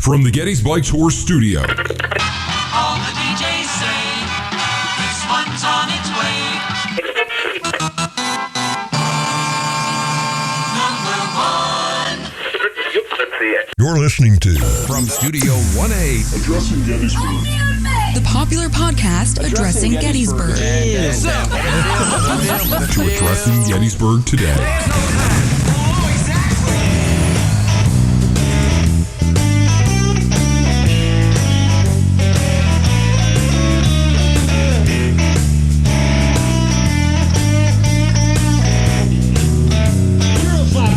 From the Gettysburg Tour Studio. All the DJs say this one's on its way. You're listening to From Studio 1A, Addressing Gettysburg. The popular podcast Addressing Gettysburg. To Addressing Gettysburg today.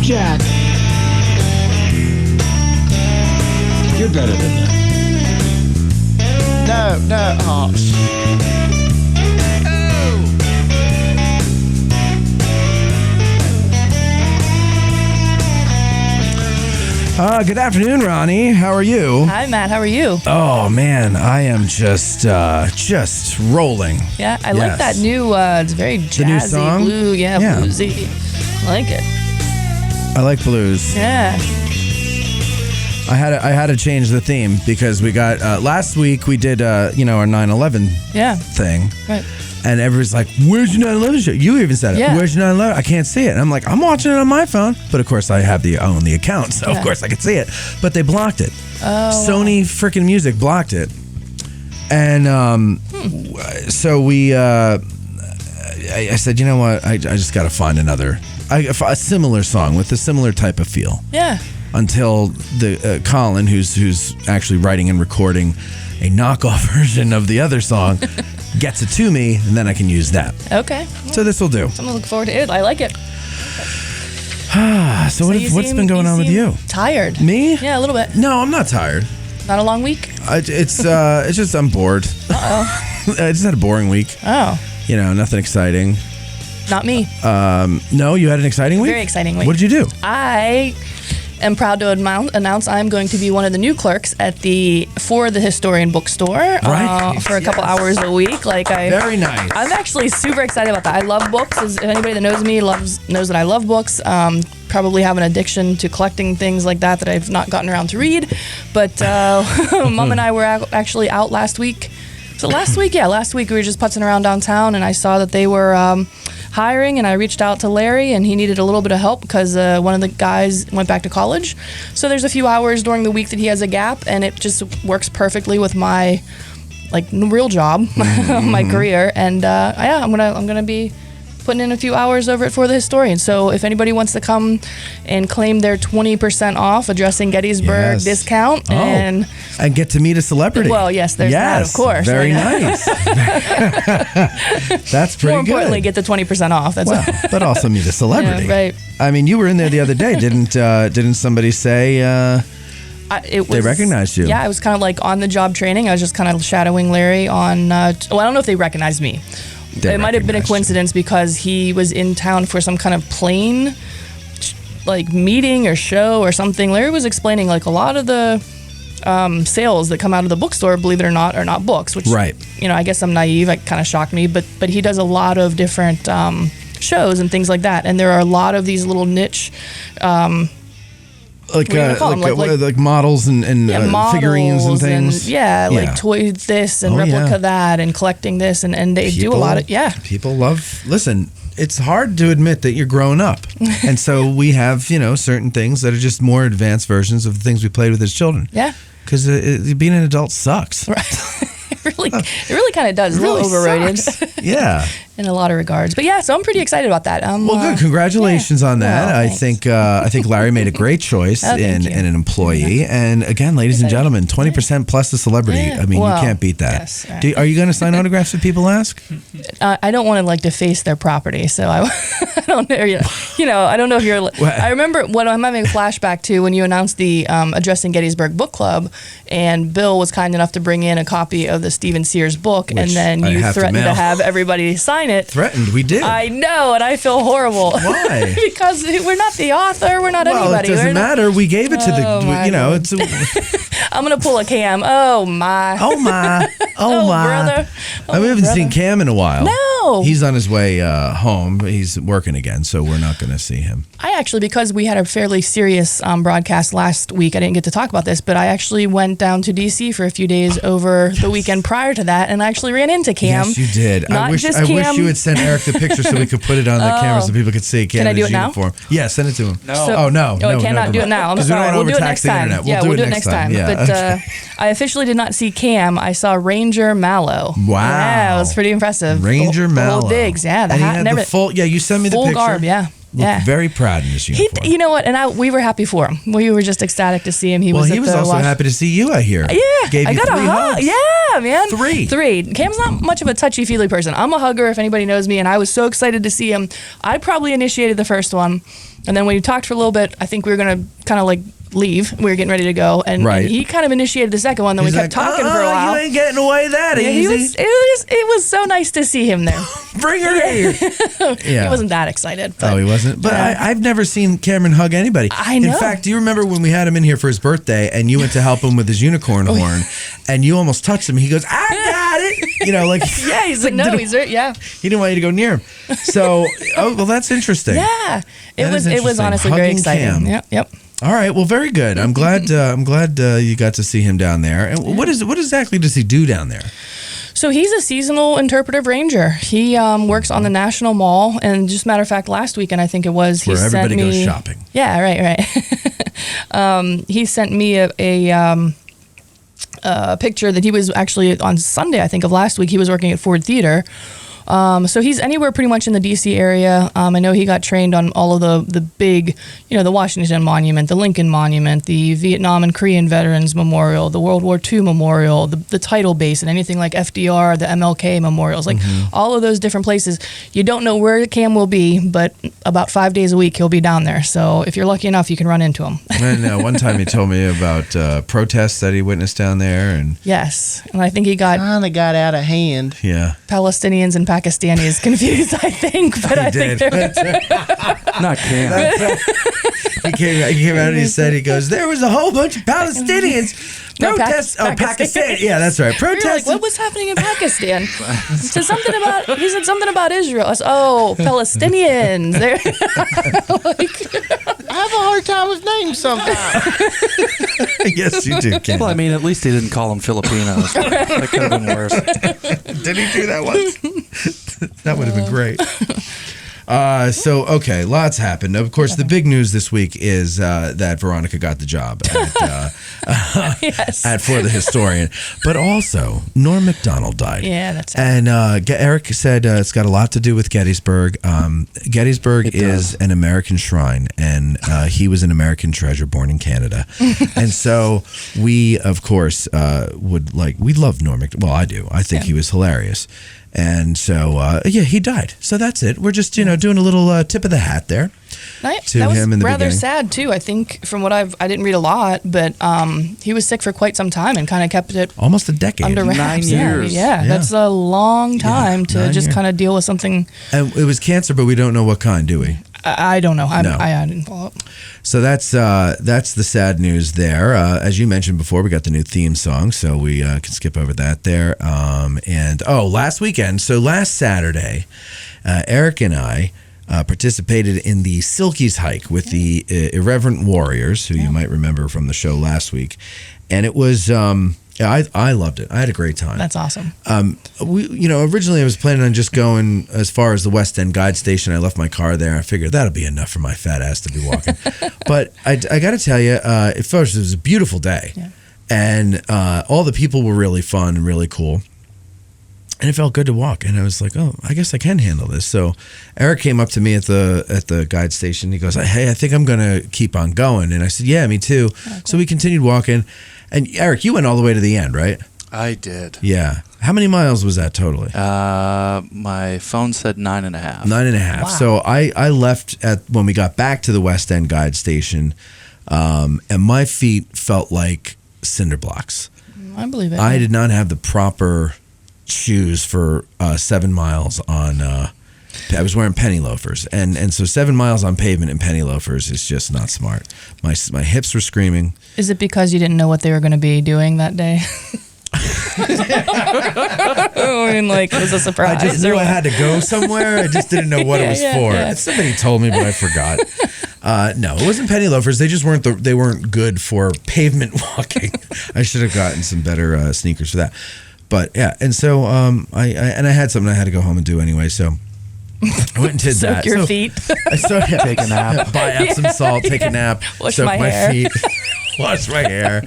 Jack. You're better than that. No, Hops. Good afternoon, Ronnie. How are you? Hi, Matt. How are you? Oh man, I am just rolling. Yeah, I like that new. It's very jazzy, new song? blue. Yeah, bluesy. I like it. I like blues. Yeah. I had to change the theme because we got last week we did our 9/11 thing. Right. And everybody's like, "Where's your 9/11 show?" You even said it. Yeah. Where's your 9/11? I can't see it. And I'm like, I'm watching it on my phone, but of course I own the account, so of course I can see it. But they blocked it. Oh. Sony freaking Music blocked it, and so we. I said, you know what? I just got to find a similar song with a similar type of feel. Yeah. Until the Colin, who's actually writing and recording a knockoff version of the other song, gets it to me, and then I can use that. Okay. So this will do. I'm gonna look forward to it. I like it. So what's been going on with you? Tired. Me? Yeah, a little bit. No, I'm not tired. Not a long week. It's just I'm bored. I just had a boring week. Oh. Nothing exciting. Not me. No, you had an exciting week? Very exciting week. What did you do? I am proud to announce I'm going to be one of the new clerks for the Historian Bookstore for a couple hours a week. Very nice. I'm actually super excited about that. I love books. As anybody that knows me knows that I love books. Probably have an addiction to collecting things like that I've not gotten around to read. But Mom and I were actually out last week. So last week we were just putzing around downtown, and I saw that they were hiring, and I reached out to Larry, and he needed a little bit of help because one of the guys went back to college. So there's a few hours during the week that he has a gap, and it just works perfectly with my real job, my career. And I'm gonna be putting in a few hours over it for the Historian. So if anybody wants to come and claim their 20% off Addressing Gettysburg discount and get to meet a celebrity. Well, yes, there's that, of course. Very nice. That's pretty good. More importantly, get the 20% off. That's but also meet a celebrity. Yeah, right. I mean, you were in there the other day. Didn't somebody say they recognized you? Yeah, I was kind of like on the job training. I was just kind of shadowing Larry on. I don't know if they recognized me. It might have been a coincidence because he was in town for some kind of plane meeting or show or something. Larry was explaining a lot of the sales that come out of the bookstore, believe it or not, are not books, which I guess I'm naive. It kind of shocked me, but he does a lot of different shows and things like that, and there are a lot of these little niche like models and models figurines and things. And, toy this and replica that and collecting this, and they do a lot of People love. Listen, it's hard to admit that you're growing up, and so we have certain things that are just more advanced versions of the things we played with as children. Yeah, because being an adult sucks. Right. It really kind of does. It's really overrated. Yeah. In a lot of regards. But yeah, so I'm pretty excited about that. Well, good. Congratulations on that. Well, I think Larry made a great choice in an employee. Yeah. And again, ladies and gentlemen, 20% plus the celebrity. Yeah. I mean, you can't beat that. Yes, right. Are you going to sign autographs if people ask? I don't want to deface their property, so I don't know. I don't know if you're. I remember what I'm having a flashback to when you announced the Addressing Gettysburg book club, and Bill was kind enough to bring in a copy of the Stephen Sears book, and then you threatened to have everybody sign it. Threatened? We did. I know, and I feel horrible. Why? Because we're not the author. We're not anybody. It doesn't matter. We gave it to it's. I'm gonna pull a Cam. Oh my. Oh my. Oh my. Brother. We haven't seen Cam in a while. No. No. He's on his way home. He's working again, so we're not going to see him. I actually, because we had a fairly serious broadcast last week, I didn't get to talk about this, but I actually went down to D.C. for a few days over the weekend prior to that, and I actually ran into Cam. Yes, you did. Not I wish just Cam. you had sent Eric the picture so we could put it on the camera so people could see Cam Can I in do his it now? uniform. Yeah, send it to him. So- no. I cannot do it now. I'm 'Cause we don't sorry. wanna We'll do it overtax next the time. internet. Yeah, we'll do it next time. Yeah. But I officially did not see Cam. I saw Ranger Mallow. Wow. Yeah, it was pretty impressive. Ranger The Mallow. whole digs. Yeah, the and hat he and had the everything. full. Yeah, you sent me the Full picture. garb. Yeah. Looked Yeah. very proud in his uniform. You know what? And we were happy for him. We were just ecstatic to see him. He was also happy to see you, I hear. Yeah, Gave I you got 3 a hug. hugs. Yeah, man. 3. Cam's not much of a touchy-feely person. I'm a hugger if anybody knows me, and I was so excited to see him. I probably initiated the first one, and then when we talked for a little bit, I think we were going to kind of like leave. We were getting ready to go, and he kind of initiated the second one. Then He's we kept talking for a while. You ain't getting away that Yeah, easy. it was so nice to see him there. Bring her here. He wasn't that excited. But, Oh, he wasn't. But I've never seen Cameron hug anybody. I know. In fact, do you remember when we had him in here for his birthday, and you went to help him with his unicorn horn, and you almost touched him? He goes, "I got it." You know, like yeah, he's like, no, he's right. Yeah, he didn't want you to go near him. So, well, that's interesting. yeah. It That is was interesting. honestly very Hugging exciting. Cam. Yep. All right. Well, very good. I'm glad. You got to see him down there. And what exactly does he do down there? So he's a seasonal interpretive ranger. He works on the National Mall, and just matter of fact, last weekend I think it was, he Where sent everybody me. goes shopping. Yeah, right. He sent me a picture that he was actually on Sunday, I think of last week. He was working at Ford Theater. So he's anywhere pretty much in the D.C. area. I know he got trained on all of the big, the Washington Monument, the Lincoln Monument, the Vietnam and Korean Veterans Memorial, the World War II Memorial, the Tidal Basin, anything like FDR, the MLK memorials, like all of those different places. You don't know where Cam will be, but about 5 days a week he'll be down there. So if you're lucky enough, you can run into him. And one time he told me about protests that he witnessed down there, and Yes, and I think he got Kind of got out of hand. Palestinians and Pakistanis confused, I think. But I think they're Not Cam. he came out and he said, there was a whole bunch of Palestinians No, protests. Pakistan. Yeah, that's right. We were like, Protests. what was happening in Pakistan? He said something about Israel. I said, Palestinians. They're I have a hard time with names sometimes. Yes, you do, Ken. Well, I mean, at least he didn't call them Filipinos. That could have been worse. Did he do that once? That would have been great. Okay, lots happened. Of course, the big news this week is that Veronica got the job at For the Historian. But also, Norm Macdonald died. Yeah, that's it. And Eric said it's got a lot to do with Gettysburg. Gettysburg is an American shrine, and he was an American treasure born in Canada. And so we, of course, we love Norm Macdonald. Well, I do. I think he was hilarious. And so, he died. So that's it. We're just, doing a little tip of the hat there to that was him in the rather beginning. sad too. I think from what I didn't read a lot, but he was sick for quite some time and kind of kept it Almost a decade. under wraps. 9 years. Yeah, that's a long time to 9 just years. kind of deal with something. And it was cancer, but we don't know what kind, do we? I don't know. No. I didn't follow up. So that's the sad news there. As you mentioned before, we got the new theme song, so we can skip over that there. Last weekend, so last Saturday, Eric and I participated in the Silkies hike with the Irreverent Warriors, who you might remember from the show last week, and it was. I loved it. I had a great time. That's awesome. Originally I was planning on just going as far as the West End Guide Station. I left my car there. I figured that'll be enough for my fat ass to be walking. But I got to tell you, it was a beautiful day, and all the people were really fun and really cool. And it felt good to walk, and I was like, "Oh, I guess I can handle this." So, Eric came up to me at the guide station. He goes, "Hey, I think I'm gonna keep on going," and I said, "Yeah, me too." Oh, cool. So we continued walking, and Eric, you went all the way to the end, right? I did. Yeah. How many miles was that totally? My phone said 9.5. 9.5. Wow. So I left when we got back to the West End Guide Station, and my feet felt like cinder blocks. I believe it. I did not have the proper shoes for 7 miles on I was wearing penny loafers, and so 7 miles on pavement in penny loafers is just not smart. My hips were screaming. Is it because you didn't know what they were going to be doing that day? I mean, like, it was a surprise. I just knew I had to go somewhere. I just didn't know what it was for. Yeah. Somebody told me, but I forgot. No, it wasn't penny loafers. They just weren't good for pavement walking. I should have gotten some better sneakers for that. But yeah, and so I had something I had to go home and do anyway. So I went and did that. Soak your feet. Take a nap. Buy Epsom salt, take a nap, Wash soak my my hair. feet, wash my hair.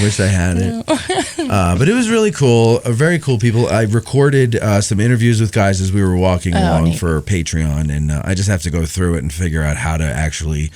Wish I had it. But it was really cool. Very cool people. I recorded some interviews with guys as we were walking along neat. for Patreon, and I just have to go through it and figure out how to actually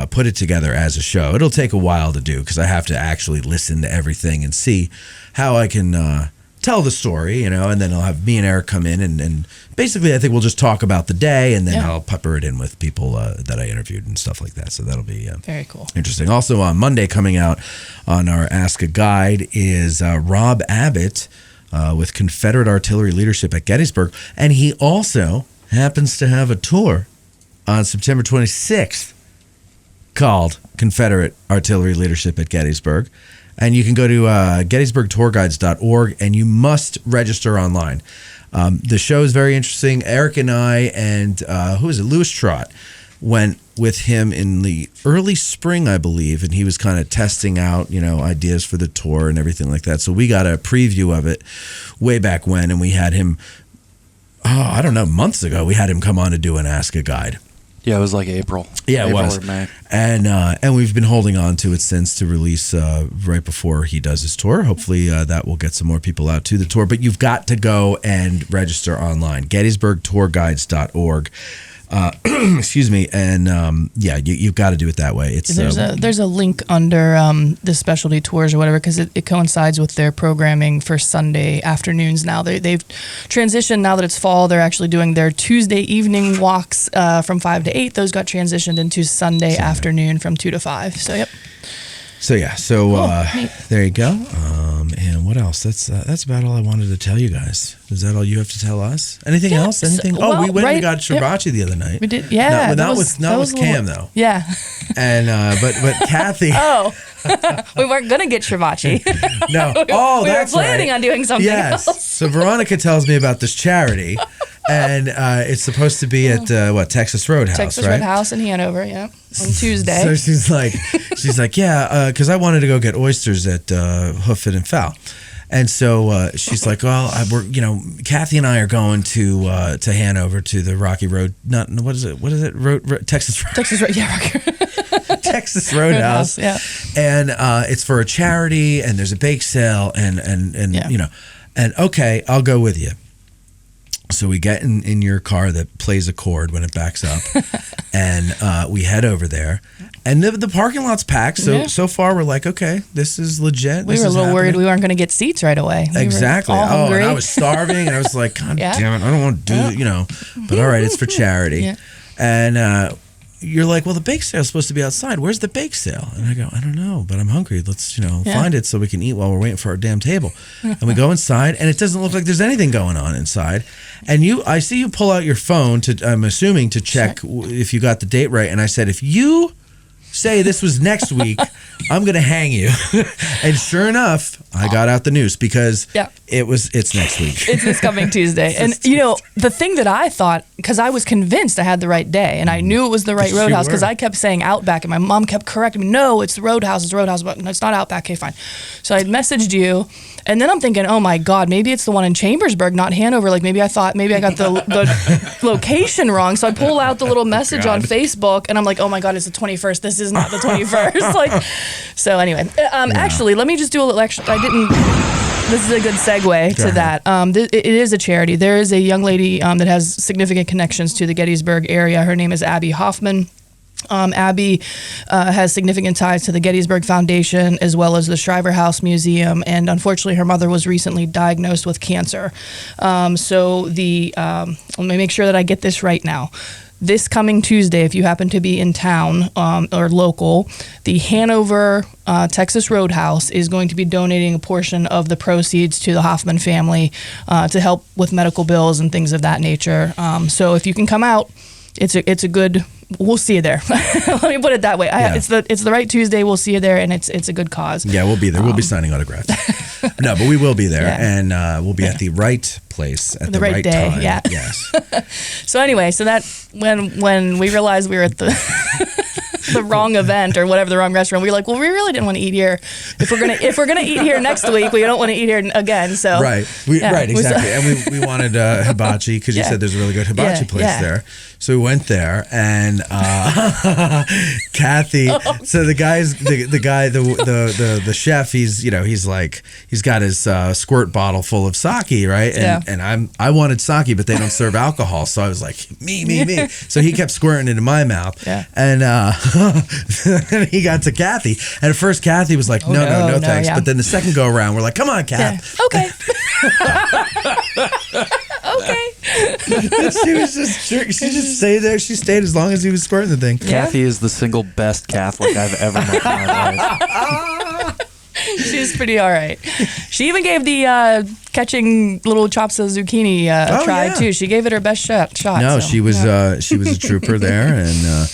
put it together as a show. It'll take a while to do because I have to actually listen to everything and see how I can tell the story, and then I'll have me and Eric come in and basically I think we'll just talk about the day, and then I'll pepper it in with people that I interviewed and stuff like that. So that'll be Very cool. interesting. Also on Monday coming out on our Ask a Guide is Rob Abbott with Confederate Artillery Leadership at Gettysburg, and he also happens to have a tour on September 26th called Confederate Artillery Leadership at Gettysburg. And you can go to gettysburgtourguides.org, and you must register online. The show is very interesting. Eric and I and Louis Trott went with him in the early spring, I believe, and he was kind of testing out, ideas for the tour and everything like that. So we got a preview of it way back when, and we had him, I don't know, months ago, we had him come on to do an Ask a Guide. Yeah, it was like April. Yeah, it April was. Or May. And we've been holding on to it since to release right before he does his tour. Hopefully that will get some more people out to the tour. But you've got to go and register online. GettysburgTourGuides.org. Excuse me. And you've got to do it that way. It's There's a link under the specialty tours or whatever, because it coincides with their programming for Sunday afternoons now. They've transitioned now that it's fall. They're actually doing their Tuesday evening walks from 5 to 8. Those got transitioned into Sunday afternoon from 2 to 5. So, yep. So there you go. And what else? That's about all I wanted to tell you guys. Is that all you have to tell us? Anything else? Anything? We went and got Shirachi the other night. We did, yeah. Not with Cam though. Yeah. And but Kathy. We weren't gonna get Shirachi. No. we That's were planning right. on doing something else. So Veronica tells me about this charity, and it's supposed to be at Texas Roadhouse, Texas right? Roadhouse in Hanover, yeah, on Tuesday. So she's like, yeah, because I wanted to go get oysters at Hoffman and Fowl. And so she's like, well, Kathy and I are going to Hanover to the Rocky Road. What is it? Texas Road. Texas Road, yeah, Rocky. Texas Roadhouse. Yeah. And it's for a charity, and there's a bake sale, and okay, I'll go with you. So we get in your car that plays a chord when it backs up, and we head over there. And the parking lot's packed, so far we're like, okay, this is legit. We were a little worried we weren't going to get seats right away. Exactly. We were all hungry. And I was starving, and I was like, God damn it, I don't want to do, But all right, it's for charity. Yeah. And you're like, well, the bake sale's supposed to be outside. Where's the bake sale? And I go, I don't know, but I'm hungry. Let's, find it so we can eat while we're waiting for our damn table. And we go inside, and it doesn't look like there's anything going on inside. And I see you pull out your phone I'm assuming to check if you got the date right. And I said, if you say this was next week, I'm going to hang you. And sure enough, I got out the noose because it's next week. It's this coming Tuesday. And, the thing that I thought, because I was convinced I had the right day, and I knew it was the right Roadhouse, because I kept saying Outback, and my mom kept correcting me, no, it's the Roadhouse, but no, it's not Outback. Okay, fine. So I messaged you, and then I'm thinking, oh my God, maybe it's the one in Chambersburg, not Hanover. Like maybe I got the location wrong. So I pull out the little message on Facebook, and I'm like, oh my God, it's the 21st. This is not the 21st. So anyway, actually, let me just do a little extra. This is a good segue to that. It is a charity. There is a young lady that has significant connections to the Gettysburg area. Her name is Abby Hoffman. Abby has significant ties to the Gettysburg Foundation as well as the Shriver House Museum, and unfortunately her mother was recently diagnosed with cancer. Let me make sure that I get this right now. This coming Tuesday, if you happen to be in town or local, the Hanover Texas Roadhouse is going to be donating a portion of the proceeds to the Hoffman family to help with medical bills and things of that nature. So if you can come out, it's a good. We'll see you there. Let me put it that way. It's the right Tuesday. We'll see you there, and it's a good cause. Yeah, we'll be there. We'll be signing autographs. No, but we will be there, Yeah. and we'll be at the right place at the, right day, time. yeah. Yes. So anyway, so that when we realized we were at the the wrong event or whatever, the wrong restaurant, we were like, well, we really didn't want to eat here. If we're gonna eat here next week, we don't want to eat here again. So Right. Right. Exactly. And we wanted hibachi because you Yeah. said there's a really good hibachi Yeah, place yeah. there. So we went there, and Kathy. So the guy, the chef. He's got his squirt bottle full of sake, right? And I wanted sake, but they don't serve alcohol, so I was like, me. So he kept squirting it in my mouth, and he got to Kathy, and at first Kathy was like, no, thanks. yeah. But then the second go around, we're like, come on, Kath. Yeah. Okay. Okay. She was just stayed there. She stayed as long as he was squirting the thing. Kathy is the single best Catholic I've ever met in my life. She's pretty all right. She even gave the catching little chops of zucchini a try yeah. too. She gave it her best shot. No, so, she was a trooper there, and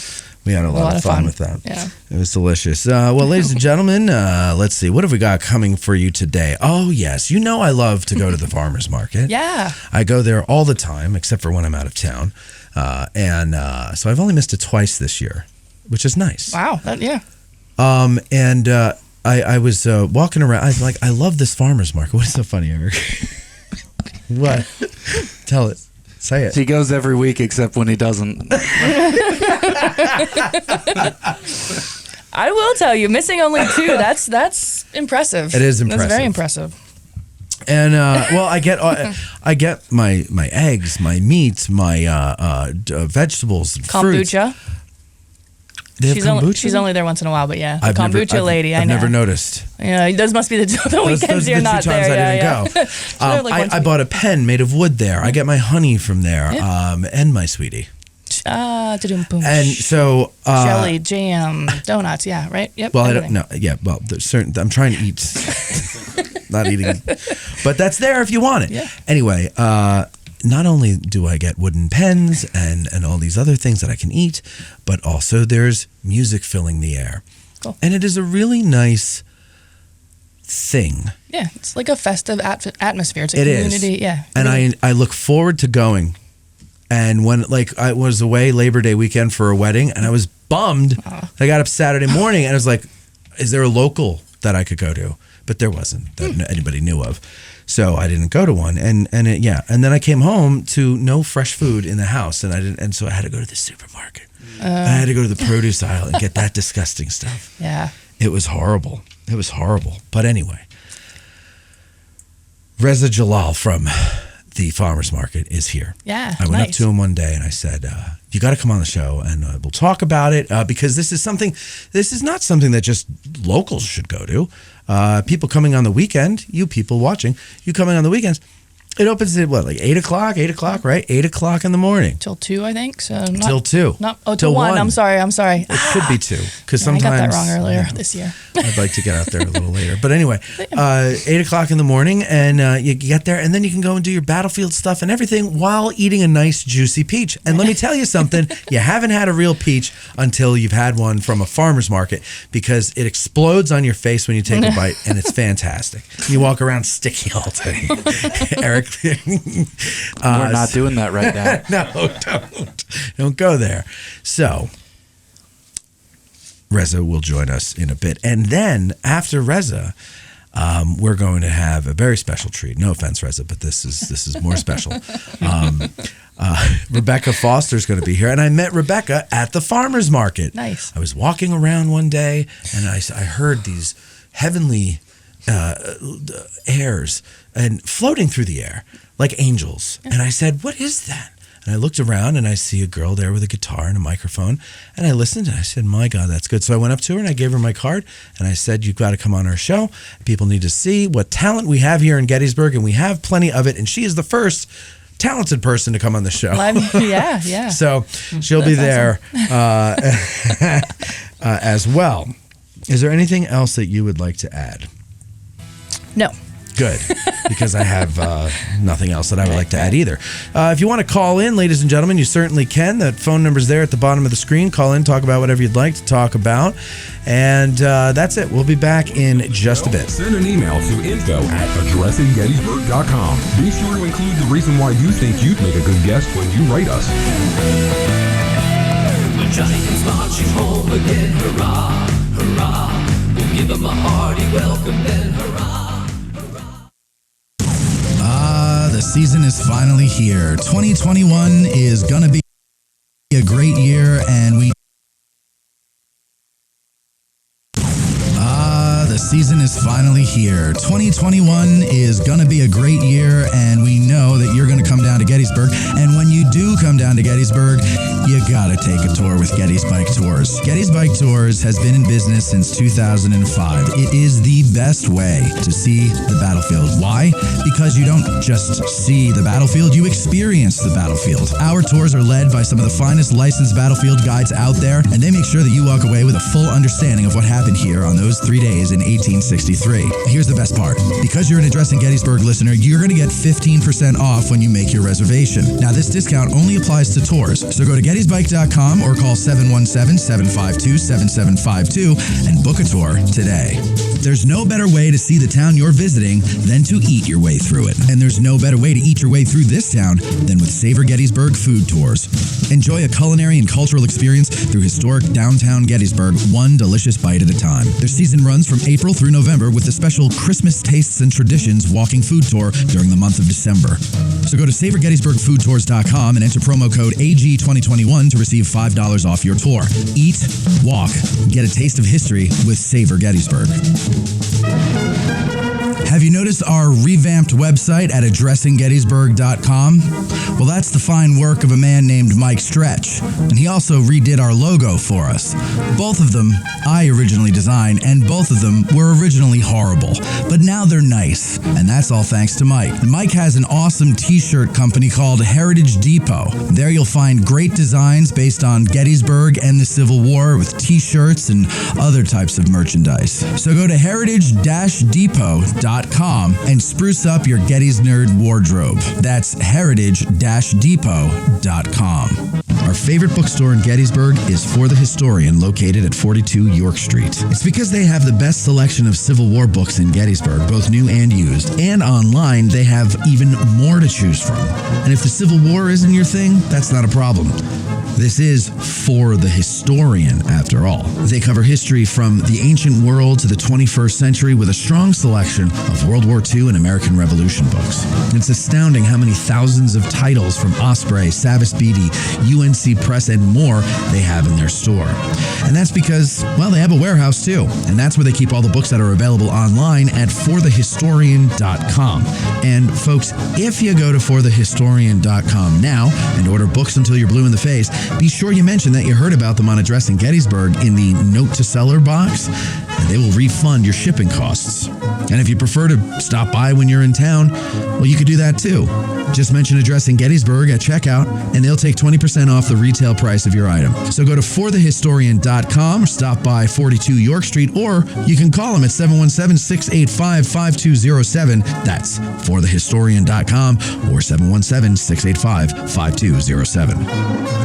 we had a lot of fun with that. Yeah. It was delicious. Well, ladies and gentlemen, let's see. What have we got coming for you today? Oh, yes. You know I love to go to the farmer's market. Yeah. I go there all the time, except for when I'm out of town. So I've only missed it twice this year, which is nice. Wow. Yeah. I was walking around. I was like, I love this farmer's market. What's so funny, Eric? What? Tell it. Say it. He goes every week except when he doesn't. I will tell you, missing only 2. That's impressive. It is impressive. That's very impressive. And well, I get my eggs, my meats, my vegetables, and fruits. Kombucha. They have kombucha? She's only there once in a while, but yeah, the I've kombucha lady. I've I know. never noticed. Yeah, those must be the weekends Those are you're the not two times there. I didn't go. She's there like once a I week. bought a pen made of wood there. I get my honey from there, and my sweetie. Ta-dum-boom. And so jelly, jam, donuts. Yeah, right. Yep. Well, everything. I don't know. Yeah, well, there's certain. I'm trying to eat, not eating, but that's there if you want it. Yeah. Anyway, not only do I get wooden pens and all these other things that I can eat, but also there's music filling the air. Cool. And it is a really nice thing. Yeah, it's like a festive atmosphere. It's a It is. community. Yeah. And really. I look forward to going. And when I was away Labor Day weekend for a wedding, and I was bummed. I got up Saturday morning and I was like, is there a local that I could go to? But there wasn't that anybody knew of. So I didn't go to one. And then I came home to no fresh food in the house, and so I had to go to the supermarket. I had to go to the produce aisle and get that disgusting stuff. Yeah. It was horrible. But anyway, Reza Djalal from the farmer's market is here. Yeah, I went up to him one day and I said, you got to come on the show and we'll talk about it because this is not something that just locals should go to. People coming on the weekend, you people watching, you coming on the weekends, it opens at what, like 8 o'clock, right? 8 o'clock in the morning. Till 2, I think. So not, Till 2. Till 1. I'm sorry. It could be 2 because sometimes I got that wrong earlier this year. I'd like to get out there a little later. But anyway, 8 o'clock in the morning, and you get there, and then you can go and do your battlefield stuff and everything while eating a nice, juicy peach. And let me tell you something, you haven't had a real peach until you've had one from a farmer's market because it explodes on your face when you take a bite, and it's fantastic. You walk around sticky all day. Eric. We're not doing that right now. No, don't go there. So Reza will join us in a bit, and then after Reza, we're going to have a very special treat. No offense, Reza, but this is more special. Rebekah Foster is going to be here, and I met Rebekah at the farmer's market. Nice. I was walking around one day, and I heard these heavenly airs and floating through the air like angels. And I said, what is that? And I looked around and I see a girl there with a guitar and a microphone, and I listened and I said, my God, that's good. So I went up to her and I gave her my card and I said, you've got to come on our show. People need to see what talent we have here in Gettysburg, and we have plenty of it. And she is the first talented person to come on the show. Yeah. So she'll be there as well. Is there anything else that you would like to add? No. Good. because I have nothing else that I would like to add either. If you want to call in, ladies and gentlemen, you certainly can. That phone number's there at the bottom of the screen. Call in, talk about whatever you'd like to talk about. And that's it. We'll be back in just a bit. Send an email to info@addressinggettysburg.com. Be sure to include the reason why you think you'd make a good guest when you write us. When Johnny comes marching home again, hurrah, hurrah. We'll give him a hearty welcome then, hurrah, hurrah. The season is finally here. 2021 is gonna be a great year, and the season is finally here. 2021 is going to be a great year, and we know that you're going to come down to Gettysburg. And when you do come down to Gettysburg, you got to take a tour with Getty's Bike Tours. Getty's Bike Tours has been in business since 2005. It is the best way to see the battlefield. Why? Because you don't just see the battlefield, you experience the battlefield. Our tours are led by some of the finest licensed battlefield guides out there, and they make sure that you walk away with a full understanding of what happened here on those 3 days in 1863. Here's the best part. Because you're an Addressing Gettysburg listener, you're going to get 15% off when you make your reservation. Now, this discount only applies to tours, so go to gettysbike.com or call 717-752-7752 and book a tour today. There's no better way to see the town you're visiting than to eat your way through it. And there's no better way to eat your way through this town than with Savor Gettysburg food tours. Enjoy a culinary and cultural experience through historic downtown Gettysburg, one delicious bite at a time. Their season runs from April through November with the special Christmas Tastes and Traditions walking food tour during the month of December. So go to SavorGettysburgFoodTours.com and enter promo code AG2021 to receive $5 off your tour. Eat, walk, get a taste of history with Savor Gettysburg. Have you noticed our revamped website at addressinggettysburg.com? Well, that's the fine work of a man named Mike Stretch, and he also redid our logo for us. Both of them I originally designed, and both of them were originally horrible, but now they're nice, and that's all thanks to Mike. Mike has an awesome t-shirt company called Heritage Depot. There you'll find great designs based on Gettysburg and the Civil War with t-shirts and other types of merchandise. So go to heritage-depot.com and spruce up your Getty's Nerd wardrobe. That's heritage-depot.com. Our favorite bookstore in Gettysburg is For the Historian, located at 42 York Street. It's because they have the best selection of Civil War books in Gettysburg, both new and used. And online, they have even more to choose from. And if the Civil War isn't your thing, that's not a problem. This is For the Historian, after all. They cover history from the ancient world to the 21st century with a strong selection of World War II and American Revolution books. It's astounding how many thousands of titles from Osprey, Savas Beatty, UNC Press, and more they have in their store. And that's because, well, they have a warehouse too. And that's where they keep all the books that are available online at forthehistorian.com. And folks, if you go to forthehistorian.com now and order books until you're blue in the face, be sure you mention that you heard about them on Addressing Gettysburg in the Note to Seller box, and they will refund your shipping costs. And if you prefer to stop by when you're in town, well, you could do that too. Just mention Addressing Gettysburg at checkout, and they'll take 20% off the retail price of your item. So go to forthehistorian.com, stop by 42 York Street, or you can call them at 717-685-5207. That's forthehistorian.com or 717-685-5207.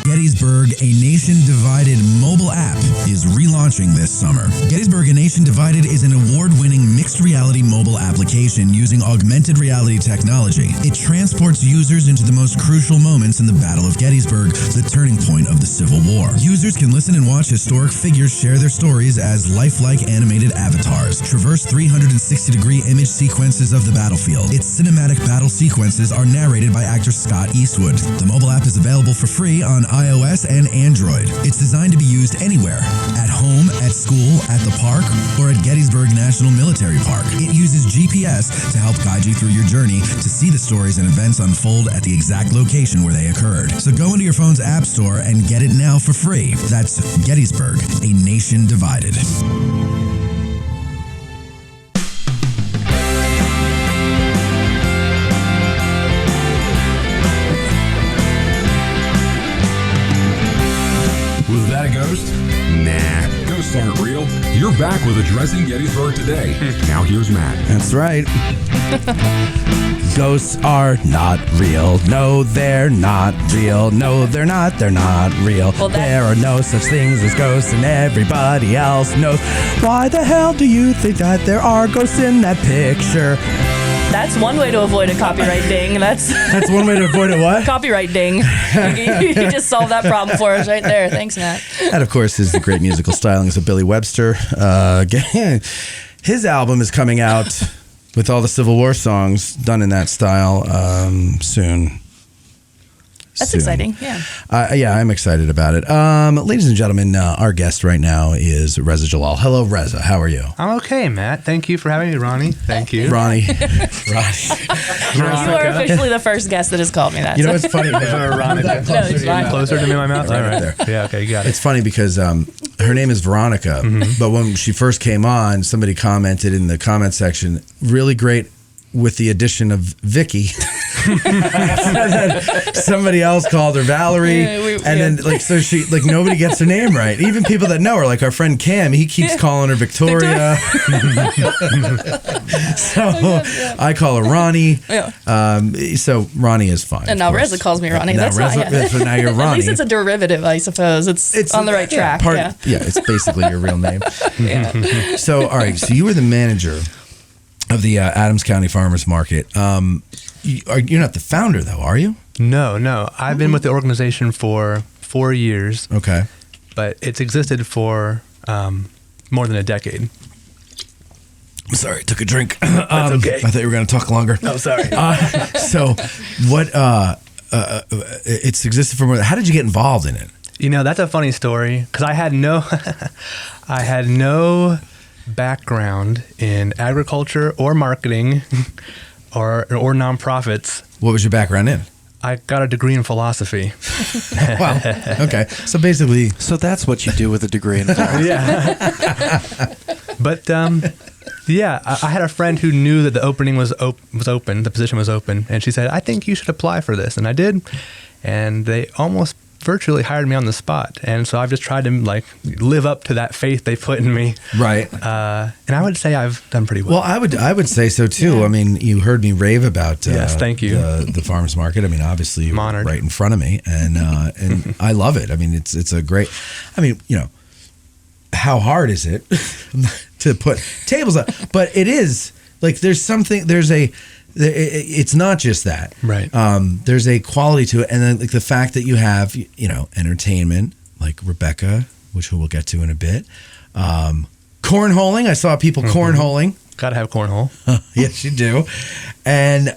Gettysburg, A Nation Divided mobile app is relaunching this summer. Gettysburg, A Nation Divided is an award-winning mixed reality mobile application using augmented reality technology. It transports users into the most crucial moments in the Battle of Gettysburg, the turning point of the Civil War. Users can listen and watch historic figures share their stories as lifelike animated avatars, traverse 360-degree image sequences of the battlefield. Its cinematic battle sequences are narrated by actor Scott Eastwood. The mobile app is available for free on iOS and Android. It's designed to be used anywhere, at home, at school, at the park, or at Gettysburg National Military Park. It uses GPS to help guide you through your journey to see the stories and events unfold at the exact location where they occurred. So go into your phone's app store and get it now for free. That's Gettysburg, A Nation Divided. Was that a ghost? Nah, ghosts aren't real. You're back with Addressing Gettysburg today. Now here's Matt. That's right. Ghosts are not real. No, they're not real. No, they're not. They're not real. Well, there are no such things as ghosts, and everybody else knows. Why the hell do you think that there are ghosts in that picture? That's one way to avoid a copyright ding. That's one way to avoid a what? Copyright ding. You just solved that problem for us right there. Thanks, Matt. That, of course, is the great musical stylings of Billy Webster. His album is coming out with all the Civil War songs done in that style soon. That's exciting, yeah. I'm excited about it. Ladies and gentlemen, our guest right now is Reza Djalal. Hello, Reza. How are you? I'm okay, Matt. Thank you for having me, Ronnie. Thank you. Ronnie. You are officially the first guest that has called me that. You know what's funny? Veronica. No, it's fine. Closer to me, my mouth? Right All right. there. Yeah, okay, you got it. It's funny because her name is Veronica, but when she first came on, somebody commented in the comment section, really great with the addition of Vicky. Somebody else called her Valerie, then so she nobody gets her name right. Even people that know her, like our friend Cam, he keeps calling her Victoria. So I call her Ronnie. Yeah. So Ronnie is fine. And now Reza calls me Ronnie. Now now you're Ronnie. At least it's a derivative, I suppose. It's on the right track. It's basically your real name. Yeah. So all right, so you were the manager of the Adams County Farmers Market. You're not the founder, though, are you? No. I've been with the organization for 4 years. Okay. But it's existed for more than a decade. I'm sorry, I took a drink. That's okay. I thought you were going to talk longer. Oh, sorry. So, what? It's existed for more. How did you get involved in it? You know, that's a funny story because I had no background in agriculture or marketing or nonprofits. What was your background in? I got a degree in philosophy. Wow. Okay. So basically, that's what you do with a degree in philosophy. Yeah. But I had a friend who knew that the opening was open, the position was open, and she said, "I think you should apply for this," and I did, and they almost virtually hired me on the spot, and so I've just tried to live up to that faith they put in me. Right. And I would say I've done pretty well. Well, I would say so too. Yeah. I mean, you heard me rave about yes, thank you. The farmers market. I mean, obviously you're right in front of me, and I love it. I mean, it's a great. I mean, how hard is it to put tables up? But it is it's not just that. Right. There's a quality to it. And then the fact that you have, entertainment like Rebekah, which we'll get to in a bit. Cornholing. I saw people cornholing. Gotta have cornhole. Yes, you do. And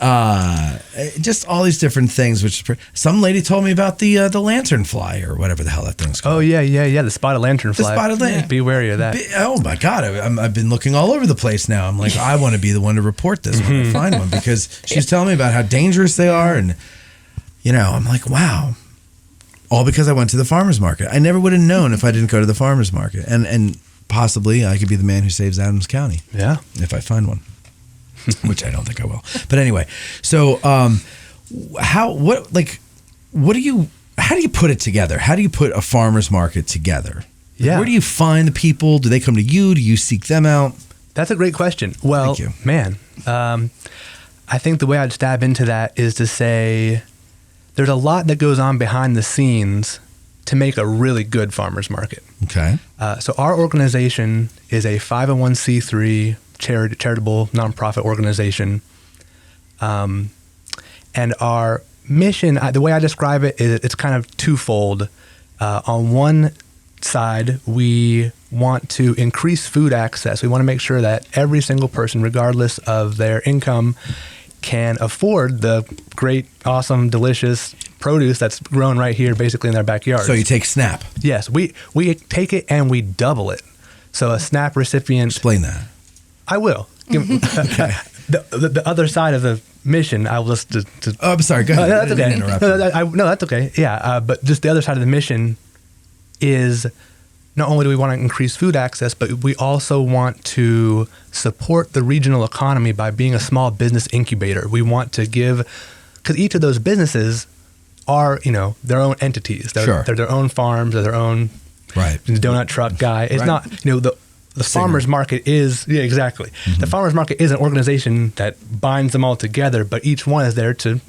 just all these different things, which some lady told me about the lantern fly or whatever the hell that thing's called. Oh, yeah. The spotted lantern fly. The spotted lantern. Be wary of that. Oh, my God. I've been looking all over the place now. I'm like, I want to be the one to report this when I find one because she's telling me about how dangerous they are. And, I'm like, wow. All because I went to the farmer's market. I never would have known if I didn't go to the farmer's market. And possibly I could be the man who saves Adams County. Yeah. If I find one. Which I don't think I will. But anyway, so how do you put it together? How do you put a farmer's market together? Yeah. Where do you find the people? Do they come to you? Do you seek them out? That's a great question. Well, thank you. Man, I think the way I'd stab into that is to say there's a lot that goes on behind the scenes to make a really good farmer's market. Okay. So our organization is a 501c3 charitable nonprofit organization. And our mission, the way I describe it, is it's kind of twofold. On one side, we want to increase food access. We want to make sure that every single person, regardless of their income, can afford the great, awesome, delicious produce that's grown right here basically in their backyard. So you take SNAP? Yes, we take it and we double it. So a SNAP recipient... Explain that. I will. Okay. The other side of the mission, I will just... Oh, I'm sorry, go ahead. That's okay. No, that's okay. Yeah, but just the other side of the mission is not only do we want to increase food access, but we also want to support the regional economy by being a small business incubator. We want to give... Because each of those businesses are, their own entities. They're their own farms. They're their own right. donut truck guy. It's not, the farmers market is exactly. The farmers market is an organization that binds them all together, but each one is there to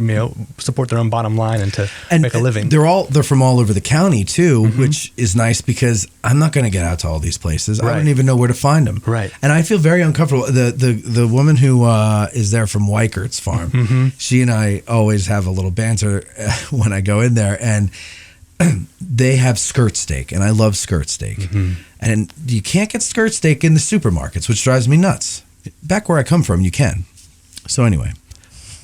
support their own bottom line and to make a living. They're from all over the county too, which is nice because I'm not going to get out to all these places. I don't even know where to find them. Right. And I feel very uncomfortable. The woman who is there from Weikert's farm, she and I always have a little banter when I go in there, and they have skirt steak, and I love skirt steak. And you can't get skirt steak in the supermarkets, which drives me nuts. Back where I come from, you can. So anyway,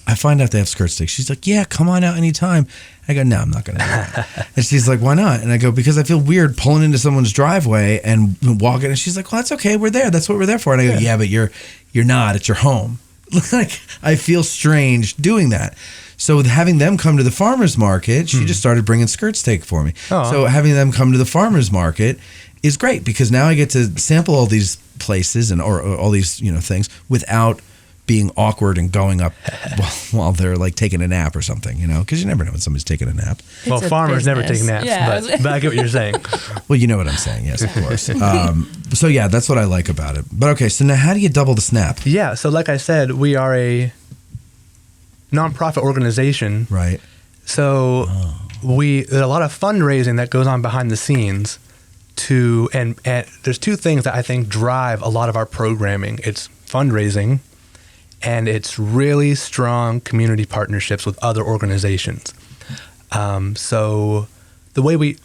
I find out they have skirt steak. She's like, yeah, come on out anytime. I go, no, I'm not going to do that. And she's like, why not? And I go, because I feel weird pulling into someone's driveway and walking. And she's like, well, that's okay. We're there. That's what we're there for. And I go, yeah, but you're not. It's your home. Like, I feel strange doing that. So with having them come to the farmer's market, she just started bringing skirt steak for me. So having them come to the farmer's market is great because now I get to sample all these places and or all these things without being awkward and going up while they're like taking a nap or something, because you never know when somebody's taking a nap. Well, farmers never take naps, but I get what you're saying. Well, you know what I'm saying, yes, of course. So yeah, that's what I like about it. But okay, so now how do you double the snap? Yeah, so like I said, we are a nonprofit organization. Right. So there's a lot of fundraising that goes on behind the scenes and there's two things that I think drive a lot of our programming. It's fundraising and it's really strong community partnerships with other organizations. So the way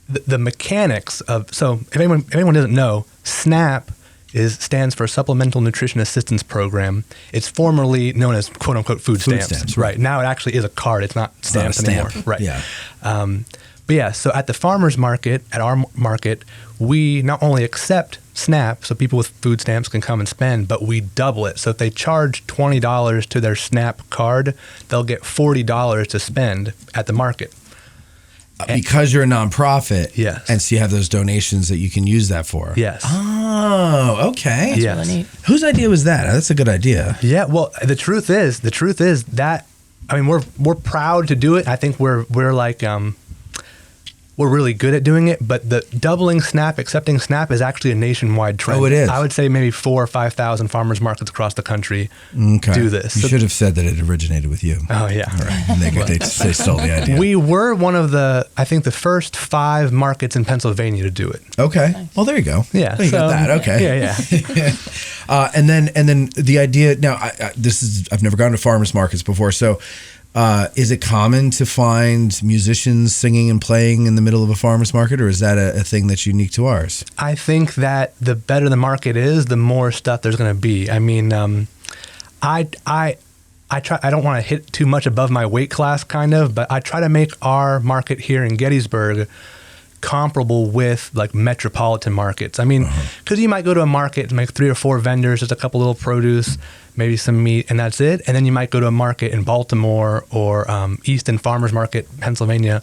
the mechanics of, so if anyone doesn't know, SNAP stands for Supplemental Nutrition Assistance Program. It's formerly known as quote unquote food stamps. Right. Now it actually is a card. It's not stamps anymore. Right. Yeah. But yeah, so at the farmers market, at our market, we not only accept SNAP, so people with food stamps can come and spend, but we double it. So if they charge $20 to their SNAP card, they'll get $40 to spend at the market. Because you're a nonprofit, yes, and so you have those donations that you can use that for. Yes. Oh, okay. That's really neat. Whose idea was that? That's a good idea. Yeah. Well, the truth is that, I mean, we're proud to do it. I think we're like we're really good at doing it, but the doubling SNAP, accepting SNAP is actually a nationwide trend. Oh, it is. I would say maybe 4,000 or 5,000 farmers markets across the country do this. You should have said that it originated with you. Oh, yeah. All right. And they stole the idea. We were one of the first 5 markets in Pennsylvania to do it. Okay. Nice. Well, there you go. Yeah. You got that. Okay. Yeah. And then the idea, now I've never gone to farmers markets before, so is it common to find musicians singing and playing in the middle of a farmer's market, or is that a thing that's unique to ours? I think that the better the market is, the more stuff there's going to be. I mean, I try. I don't want to hit too much above my weight class, kind of, but I try to make our market here in Gettysburg comparable with like metropolitan markets. I mean, because you might go to a market and make 3 or 4 vendors, just a couple little produce, maybe some meat, and that's it. And then you might go to a market in Baltimore or Easton Farmers Market, Pennsylvania,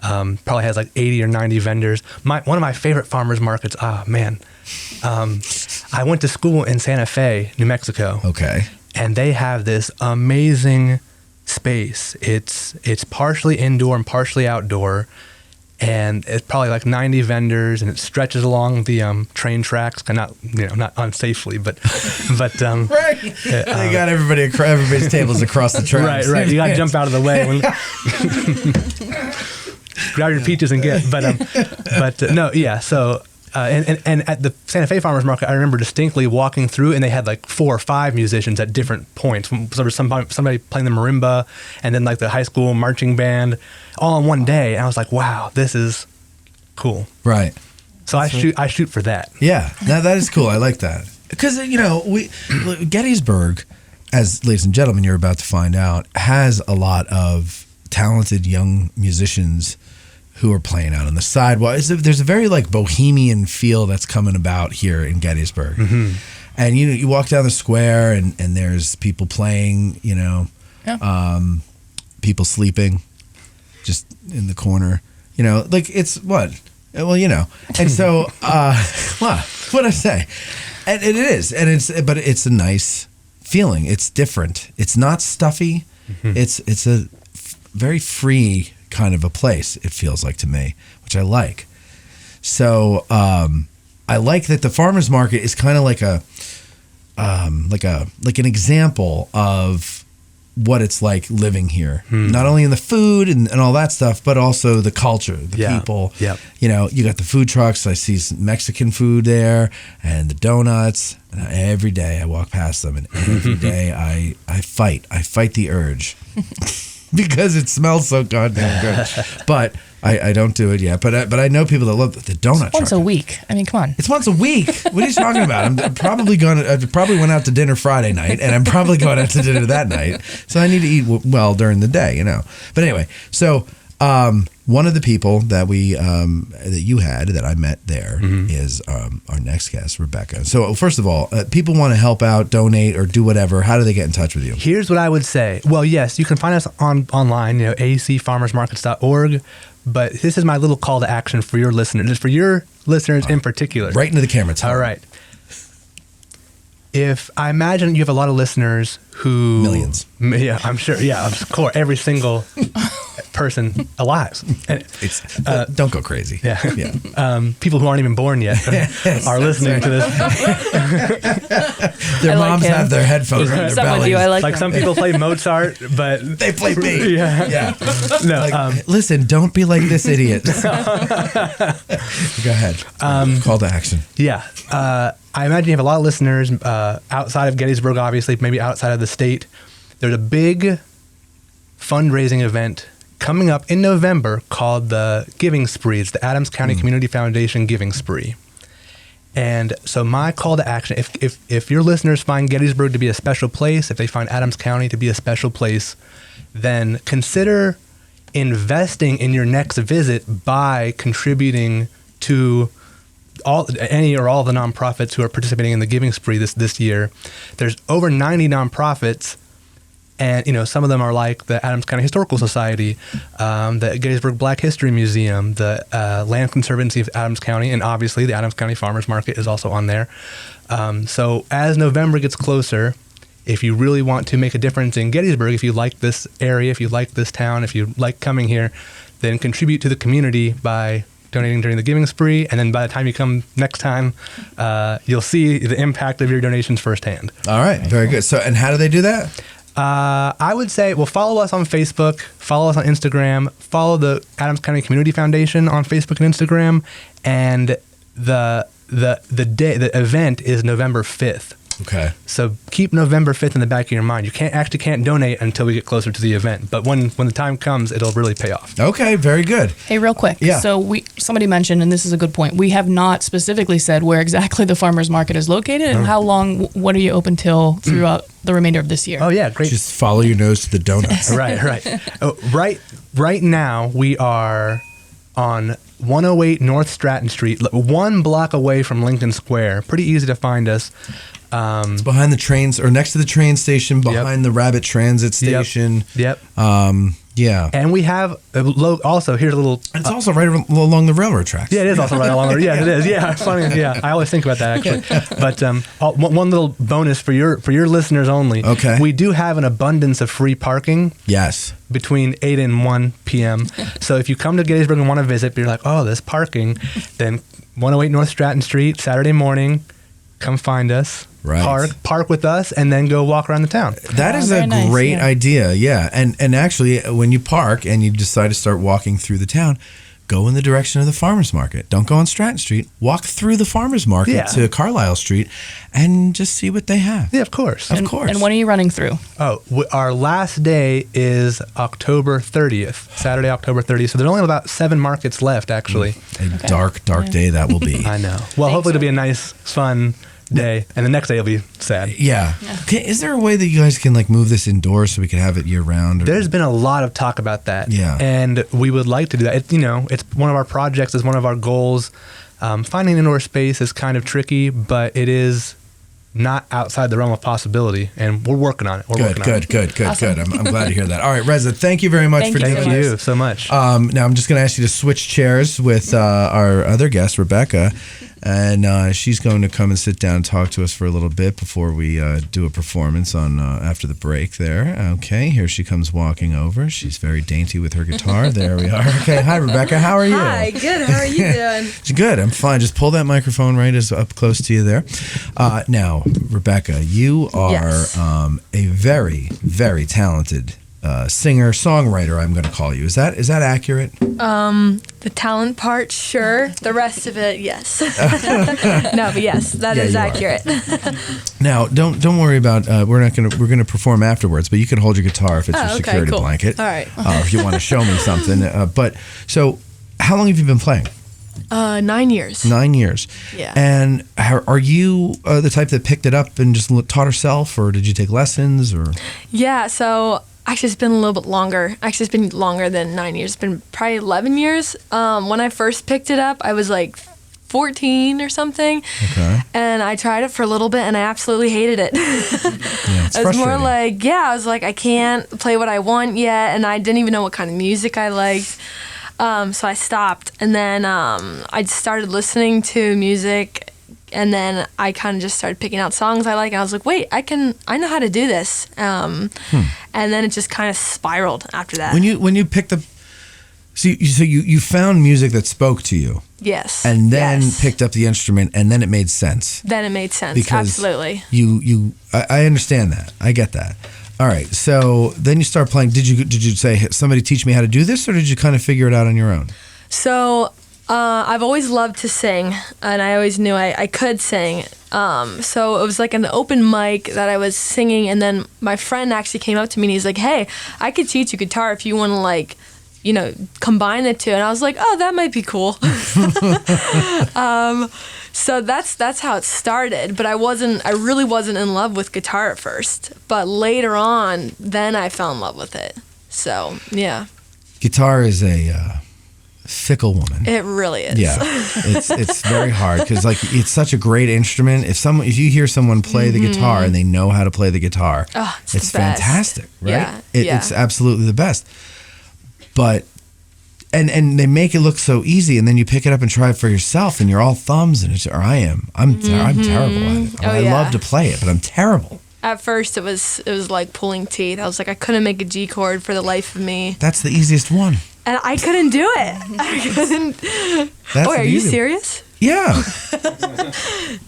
probably has like 80 or 90 vendors. One of my favorite farmers markets, I went to school in Santa Fe, New Mexico. Okay. And they have this amazing space. It's partially indoor and partially outdoor. And it's probably like 90 vendors, and it stretches along the train tracks, not unsafely, but right. They got everybody's tables across the tracks. Right. You got to jump out of the way. Grab your peaches and get. No, yeah. So. And at the Santa Fe Farmers Market, I remember distinctly walking through, and they had like 4 or 5 musicians at different points. So there was somebody playing the marimba, and then like the high school marching band, all in one day. And I was like, wow, this is cool. Right. So I shoot for that. Yeah, that is cool. I like that because Gettysburg, as ladies and gentlemen, you're about to find out, has a lot of talented young musicians who are playing out on the sidewalk. There's a very like bohemian feel that's coming about here in Gettysburg. Mm-hmm. And you walk down the square and there's people playing, people sleeping just in the corner, like it's what? Well, And so what'd I say? And it is. But it's a nice feeling. It's different. It's not stuffy. Mm-hmm. It's a very free kind of a place, it feels like to me, which I like. So I like that the farmers market is kind of like an example of what it's like living here. Not only in the food and all that stuff, but also the culture, the people. Yep. You know, you got the food trucks. I see some Mexican food there and the donuts. And every day I walk past them, and every day I fight the urge because it smells so goddamn good. But I don't do it yet. But I know people that love the donut. Once a week. I mean, come on. It's once a week. What are you talking about? I probably went out to dinner Friday night, and I'm probably going out to dinner that night. So I need to eat well during the day, you know. But anyway, so one of the people that that you had that I met there is our next guest, Rebekah. So first of all, people want to help out, donate, or do whatever. How do they get in touch with you? Here's what I would say. Well, yes, you can find us online, acfarmersmarkets.org. But this is my little call to action for your listeners, in particular. Right into the camera, Tom. All right. If I imagine you have a lot of listeners who... Millions. Yeah, I'm sure. Yeah, of course. Every single person alive. And, don't go crazy. Yeah. People who aren't even born yet are listening to this. Their moms have their headphones in their bellies. Like some people play Mozart, but... They play me. Yeah. No, listen, don't be like this idiot. Go ahead. Call to action. Yeah. I imagine you have a lot of listeners outside of Gettysburg, obviously, maybe outside of the state. There's a big fundraising event coming up in November called the Giving Spree. It's the Adams County Community Foundation Giving Spree. And so my call to action, if your listeners find Gettysburg to be a special place, if they find Adams County to be a special place, then consider investing in your next visit by contributing to any or all the nonprofits who are participating in the Giving Spree this year. There's over 90 nonprofits, and some of them are like the Adams County Historical Society, the Gettysburg Black History Museum, the Land Conservancy of Adams County, and obviously the Adams County Farmers Market is also on there. So as November gets closer, if you really want to make a difference in Gettysburg, if you like this area, if you like this town, if you like coming here, then contribute to the community by donating during the Giving Spree, and then by the time you come next time, you'll see the impact of your donations firsthand. All right, very good. So, and how do they do that? I would say, follow us on Facebook, follow us on Instagram, follow the Adams County Community Foundation on Facebook and Instagram, and the event is November 5th. Okay. So keep November 5th in the back of your mind. You can't donate until we get closer to the event, but when the time comes, it'll really pay off. Okay, very good. Hey, real quick. Yeah. So somebody mentioned, and this is a good point, we have not specifically said where exactly the farmers market is located and how long, what are you open till throughout the remainder of this year? Oh yeah, great. Just follow your nose to the donuts. Right. Right now we are on 108 North Stratton Street, 1 block away from Lincoln Square. Pretty easy to find us. It's behind the trains, or next to the train station, behind the Rabbit Transit Station. Yep. Yeah. And we have also, here's a little... It's also right along the railroad tracks. Yeah, it is also right along the... Yeah, it is. Yeah, funny. Yeah, I always think about that, actually. But one little bonus for your listeners only. Okay. We do have an abundance of free parking. Yes. Between 8 and 1 p.m. So if you come to Gettysburg and want to visit, but you're like, oh, there's parking, then 108 North Stratton Street, Saturday morning, come find us. Right. Park with us, and then go walk around the town. That is a great idea, yeah. And actually, when you park and you decide to start walking through the town, go in the direction of the farmers market. Don't go on Stratton Street. Walk through the farmers market to Carlisle Street and just see what they have. Yeah, of course. And when are you running through? Oh, our last day is October 30th, Saturday, October 30th. So there's only about 7 markets left, actually. A dark day that will be. I know. Well, hopefully it'll be a nice, fun day, and the next day will be sad. Yeah. Is there a way that you guys can move this indoors so we can have it year round? There's been a lot of talk about that. Yeah. And we would like to do that. It's one of our projects, it's one of our goals. Finding indoor space is kind of tricky, but it is not outside the realm of possibility, and we're working on it. Good. Awesome. I'm glad to hear that. All right, Reza, thank you very much for doing this. Thank you so much. Now I'm just going to ask you to switch chairs with our other guest, Rebekah. And she's going to come and sit down and talk to us for a little bit before we do a performance on after the break there. Okay, here she comes walking over. She's very dainty with her guitar. There we are. Okay, hi, Rebekah. How are you? Hi, good. How are you doing? Good. I'm fine. Just pull that microphone right as up close to you there. Now, Rebekah, you are a very, very talented singer-songwriter, I'm going to call you. Is that accurate? The talent part, sure. The rest of it, yes. No, but yes, that is accurate. Now, don't worry about. We're going to perform afterwards, but you can hold your guitar if it's your security blanket. All right. If you want to show me something. But so, how long have you been playing? 9 years. 9 years. Yeah. And are you the type that picked it up and just taught herself, or did you take lessons, or? Yeah. So. Actually, it's been a little bit longer. Actually, it's been longer than 9 years. It's been probably 11 years. When I first picked it up, I was like 14 or something. Okay. And I tried it for a little bit, and I absolutely hated it. It's I was more frustrating. like, I was like, I can't play what I want yet, and I didn't even know what kind of music I liked. So I stopped, and then I started listening to music. And then I kind of just started picking out songs I like, and I was like, wait, I know how to do this. And then it just kind of spiraled after that. When you picked up, so you found music that spoke to you. Yes. And then picked up the instrument, and then it made sense. Then it made sense. Because absolutely. I understand that. I get that. All right. So then you start playing. Did you say, somebody teach me how to do this, or did you kind of figure it out on your own? So I've always loved to sing, and I always knew I could sing. So it was like an open mic that I was singing, and then my friend actually came up to me and he's like, hey, I could teach you guitar if you want to combine the two. And I was like, oh, that might be cool. So that's how it started. But I really wasn't in love with guitar at first. But later on, then I fell in love with it. So, yeah. Guitar is a fickle woman. It really is. Yeah, it's very hard because it's such a great instrument. If you hear someone play the guitar and they know how to play the guitar, it's fantastic, right? Yeah, It's absolutely the best. But and they make it look so easy, and then you pick it up and try it for yourself, and you're all thumbs, and I'm terrible at it. I love to play it, but I'm terrible. At first, it was like pulling teeth. I was like, I couldn't make a G chord for the life of me. That's the easiest one. And I couldn't do it. I couldn't. Are you serious? Yeah.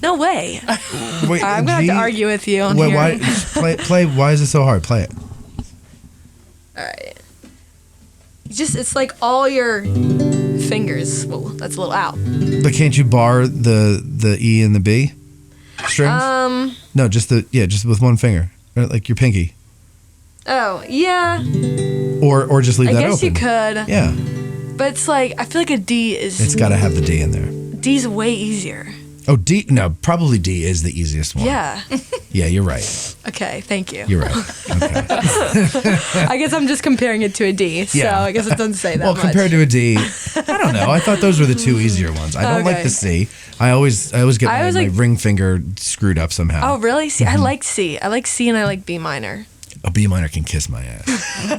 No way. Wait, I'm gonna have to argue with you on here. Why? Play. Why is it so hard? Play it. All right. It's like all your fingers. Well, that's a little out. But can't you bar the E and the B strings? No, just with one finger, like your pinky. Oh yeah. Or just leave that open. I guess you could. Yeah. But it's like I feel like a D is. It's got to have the D in there. D's way easier. Oh, D. No, probably D is the easiest one. Yeah. Yeah, you're right. Okay, thank you. You're right. Okay. I guess I'm just comparing it to a D, so I guess it doesn't say that much. Well, compared to a D, I don't know. I thought those were the two easier ones. I don't like the C. I always get my ring finger screwed up somehow. Oh, really? See, I like C. I like C and I like B minor. A B minor can kiss my ass.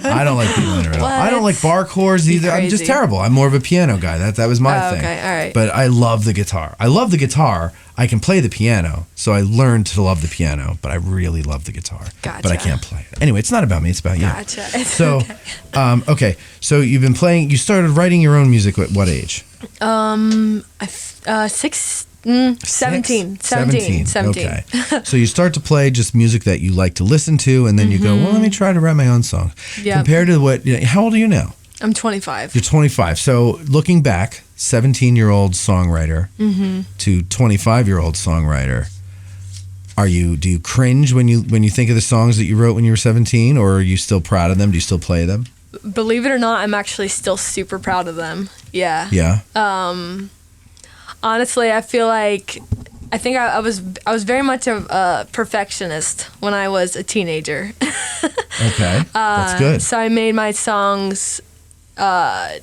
I don't like B minor at all. I don't like bar chords either. Crazy. I'm just terrible. I'm more of a piano guy. That was my thing. Okay, all right. But I love the guitar. I can play the piano, so I learned to love the piano, but I really love the guitar. Gotcha. But I can't play it. Anyway, it's not about me. It's about you. Gotcha. So, okay. So you've been playing. You started writing your own music at what age? 17. Okay. So you start to play just music that you like to listen to, and then you go, well, let me try to write my own song. Yep. Compared to how old are you now? I'm 25. You're 25. So looking back, 17-year-old songwriter to 25-year-old songwriter, do you cringe when you think of the songs that you wrote when you were 17, or are you still proud of them? Do you still play them? Believe it or not, I'm actually still super proud of them. Yeah. Yeah. Honestly, I think I was very much a perfectionist when I was a teenager. Okay, that's good. So I made my songs. I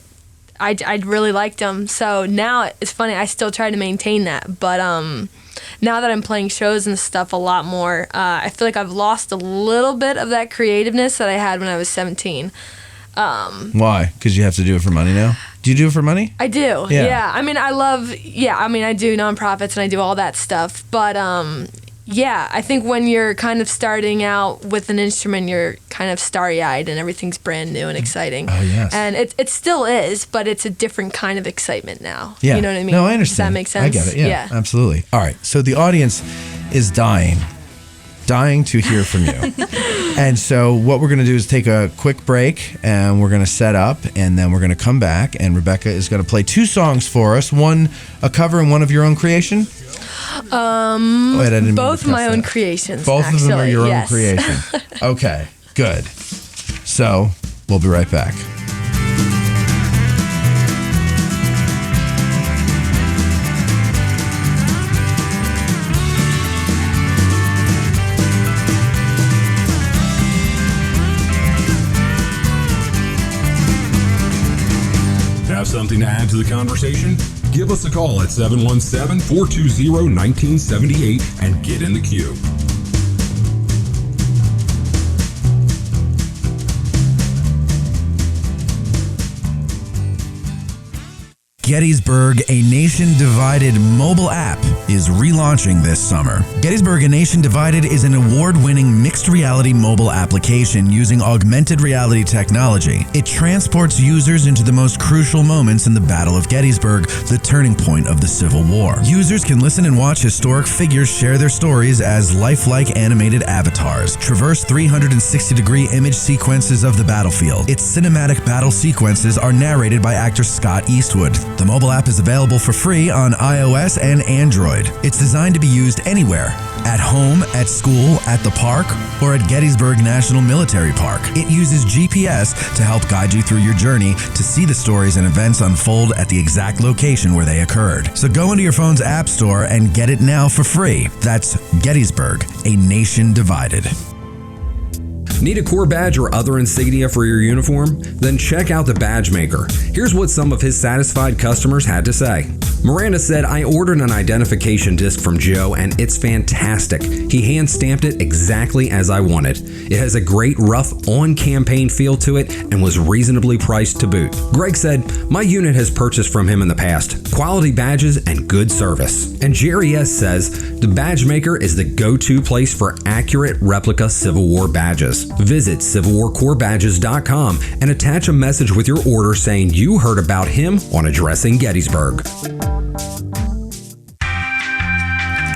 really liked them. So now it's funny. I still try to maintain that, but now that I'm playing shows and stuff a lot more, I feel like I've lost a little bit of that creativeness that I had when I was 17. Why? Because you have to do it for money now? Do you do it for money? I do. Yeah. Yeah. I mean, I do nonprofits and I do all that stuff. But yeah, I think when you're kind of starting out with an instrument, you're kind of starry-eyed and everything's brand new and exciting. Oh, yes. And it still is, but it's a different kind of excitement now. Yeah. You know what I mean? No, I understand. Does that make sense? I get it. Yeah, absolutely. All right. So the audience is dying to hear from you. And so what we're going to do is take a quick break and we're going to set up and then we're going to come back and Rebekah is going to play 2 songs for us. One, a cover and one of your own creation? Both my own creations. Both actually. of them are your yes. own creation. Okay, good. So we'll be right back. Have something to add to the conversation? Give us a call at 717-420-1978 and get in the queue. Gettysburg, a Nation Divided mobile app, is relaunching this summer. Gettysburg, a Nation Divided is an award-winning mixed reality mobile application using augmented reality technology. It transports users into the most crucial moments in the Battle of Gettysburg, the turning point of the Civil War. Users can listen and watch historic figures share their stories as lifelike animated avatars, traverse 360-degree image sequences of the battlefield. Its cinematic battle sequences are narrated by actor Scott Eastwood. The mobile app is available for free on iOS and Android. It's designed to be used anywhere, at home, at school, at the park, or at Gettysburg National Military Park. It uses GPS to help guide you through your journey to see the stories and events unfold at the exact location where they occurred. So go into your phone's app store and get it now for free. That's Gettysburg, a Nation Divided. Need a Corps badge or other insignia for your uniform? Then check out the Badge Maker. Here's what some of his satisfied customers had to say. Miranda said, I ordered an identification disc from Joe and it's fantastic. He hand stamped it exactly as I wanted. It has a great rough on-campaign feel to it and was reasonably priced to boot. Greg said, my unit has purchased from him in the past. Quality badges and good service. And Jerry S. says, the Badge Maker is the go-to place for accurate replica Civil War badges. Visit CivilWarCorpsBadges.com and attach a message with your order saying you heard about him on Addressing Gettysburg.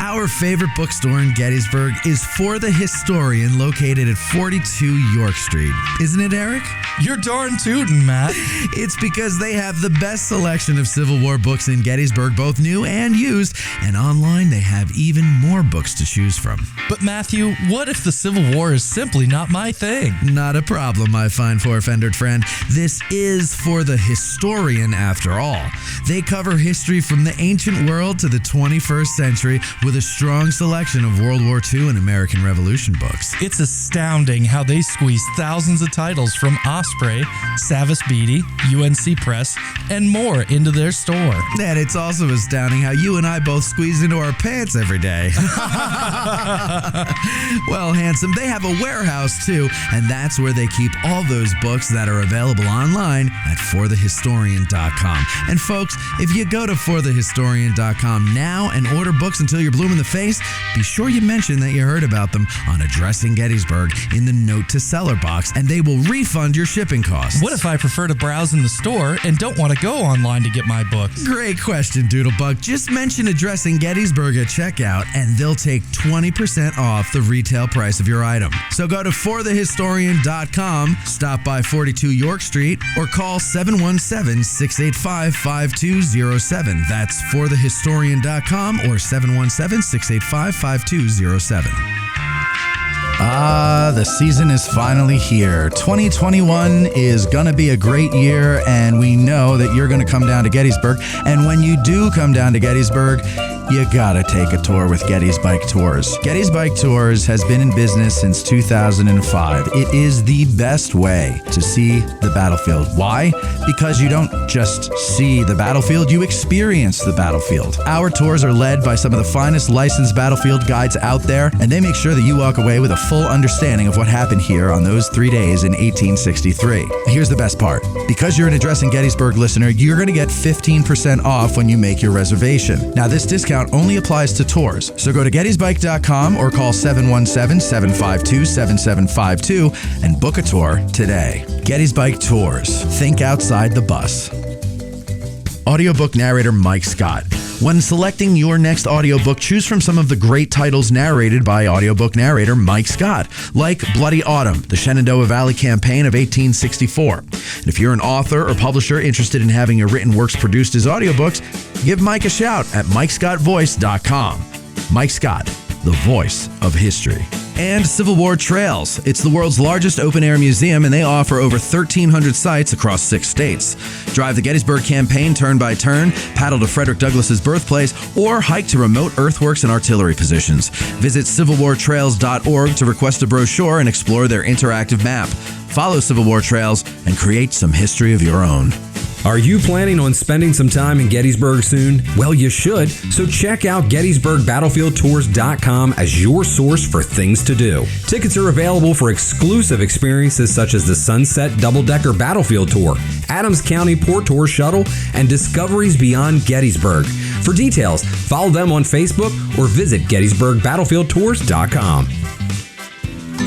Our favorite bookstore in Gettysburg is For the Historian, located at 42 York Street. Isn't it, Eric? You're darn tootin', Matt. It's because they have the best selection of Civil War books in Gettysburg, both new and used, and online they have even more books to choose from. But Matthew, what if the Civil War is simply not my thing? Not a problem, my fine four-fendered friend. This is For the Historian, after all. They cover history from the ancient world to the 21st century with a strong selection of World War II and American Revolution books. It's astounding how they squeeze thousands of titles from Osprey, Savas Beatty, UNC Press, and more into their store. And it's also astounding how you and I both squeeze into our pants every day. Well, handsome, they have a warehouse too, and that's where they keep all those books that are available online at forthehistorian.com. And folks, if you go to forthehistorian.com now and order books until you're blue in the face, be sure you mention that you heard about them on Addressing Gettysburg in the Note to Seller box, and they will refund your shipping costs. What if I prefer to browse in the store and don't want to go online to get my books? Great question, Doodlebug. Just mention Addressing Gettysburg at checkout, and they'll take 20% off the retail price of your item. So go to forthehistorian.com, stop by 42 York Street, or call 717-685-5207. That's forthehistorian.com or 717-685-5207. The season is finally here. 2021 is going to be a great year, and we know that you're going to come down to Gettysburg. And when you do come down to Gettysburg, you gotta take a tour with Getty's Bike Tours. Getty's Bike Tours has been in business since 2005. It is the best way to see the battlefield. Why? Because you don't just see the battlefield, you experience the battlefield. Our tours are led by some of the finest licensed battlefield guides out there, and they make sure that you walk away with a full understanding of what happened here on those 3 days in 1863. Here's the best part. Because you're an Addressing Gettysburg listener, you're going to get 15% off when you make your reservation. Now, this discount only applies to tours, so go to gettysbike.com or call 717-752-7752 and book a tour today. Getty's Bike Tours. Think outside the bus. Audiobook narrator Mike Scott. When selecting your next audiobook, choose from some of the great titles narrated by audiobook narrator Mike Scott, like Bloody Autumn, the Shenandoah Valley Campaign of 1864. And if you're an author or publisher interested in having your written works produced as audiobooks, give Mike a shout at mikescottvoice.com. Mike Scott, the voice of history. And Civil War Trails. It's the world's largest open-air museum, and they offer over 1,300 sites across 6 states. Drive the Gettysburg campaign turn by turn, paddle to Frederick Douglass's birthplace, or hike to remote earthworks and artillery positions. Visit civilwartrails.org to request a brochure and explore their interactive map. Follow Civil War Trails and create some history of your own. Are you planning on spending some time in Gettysburg soon? Well, you should. So check out GettysburgBattlefieldTours.com as your source for things to do. Tickets are available for exclusive experiences such as the Sunset Double-Decker Battlefield Tour, Adams County Port Tour Shuttle, and Discoveries Beyond Gettysburg. For details, follow them on Facebook or visit GettysburgBattlefieldTours.com.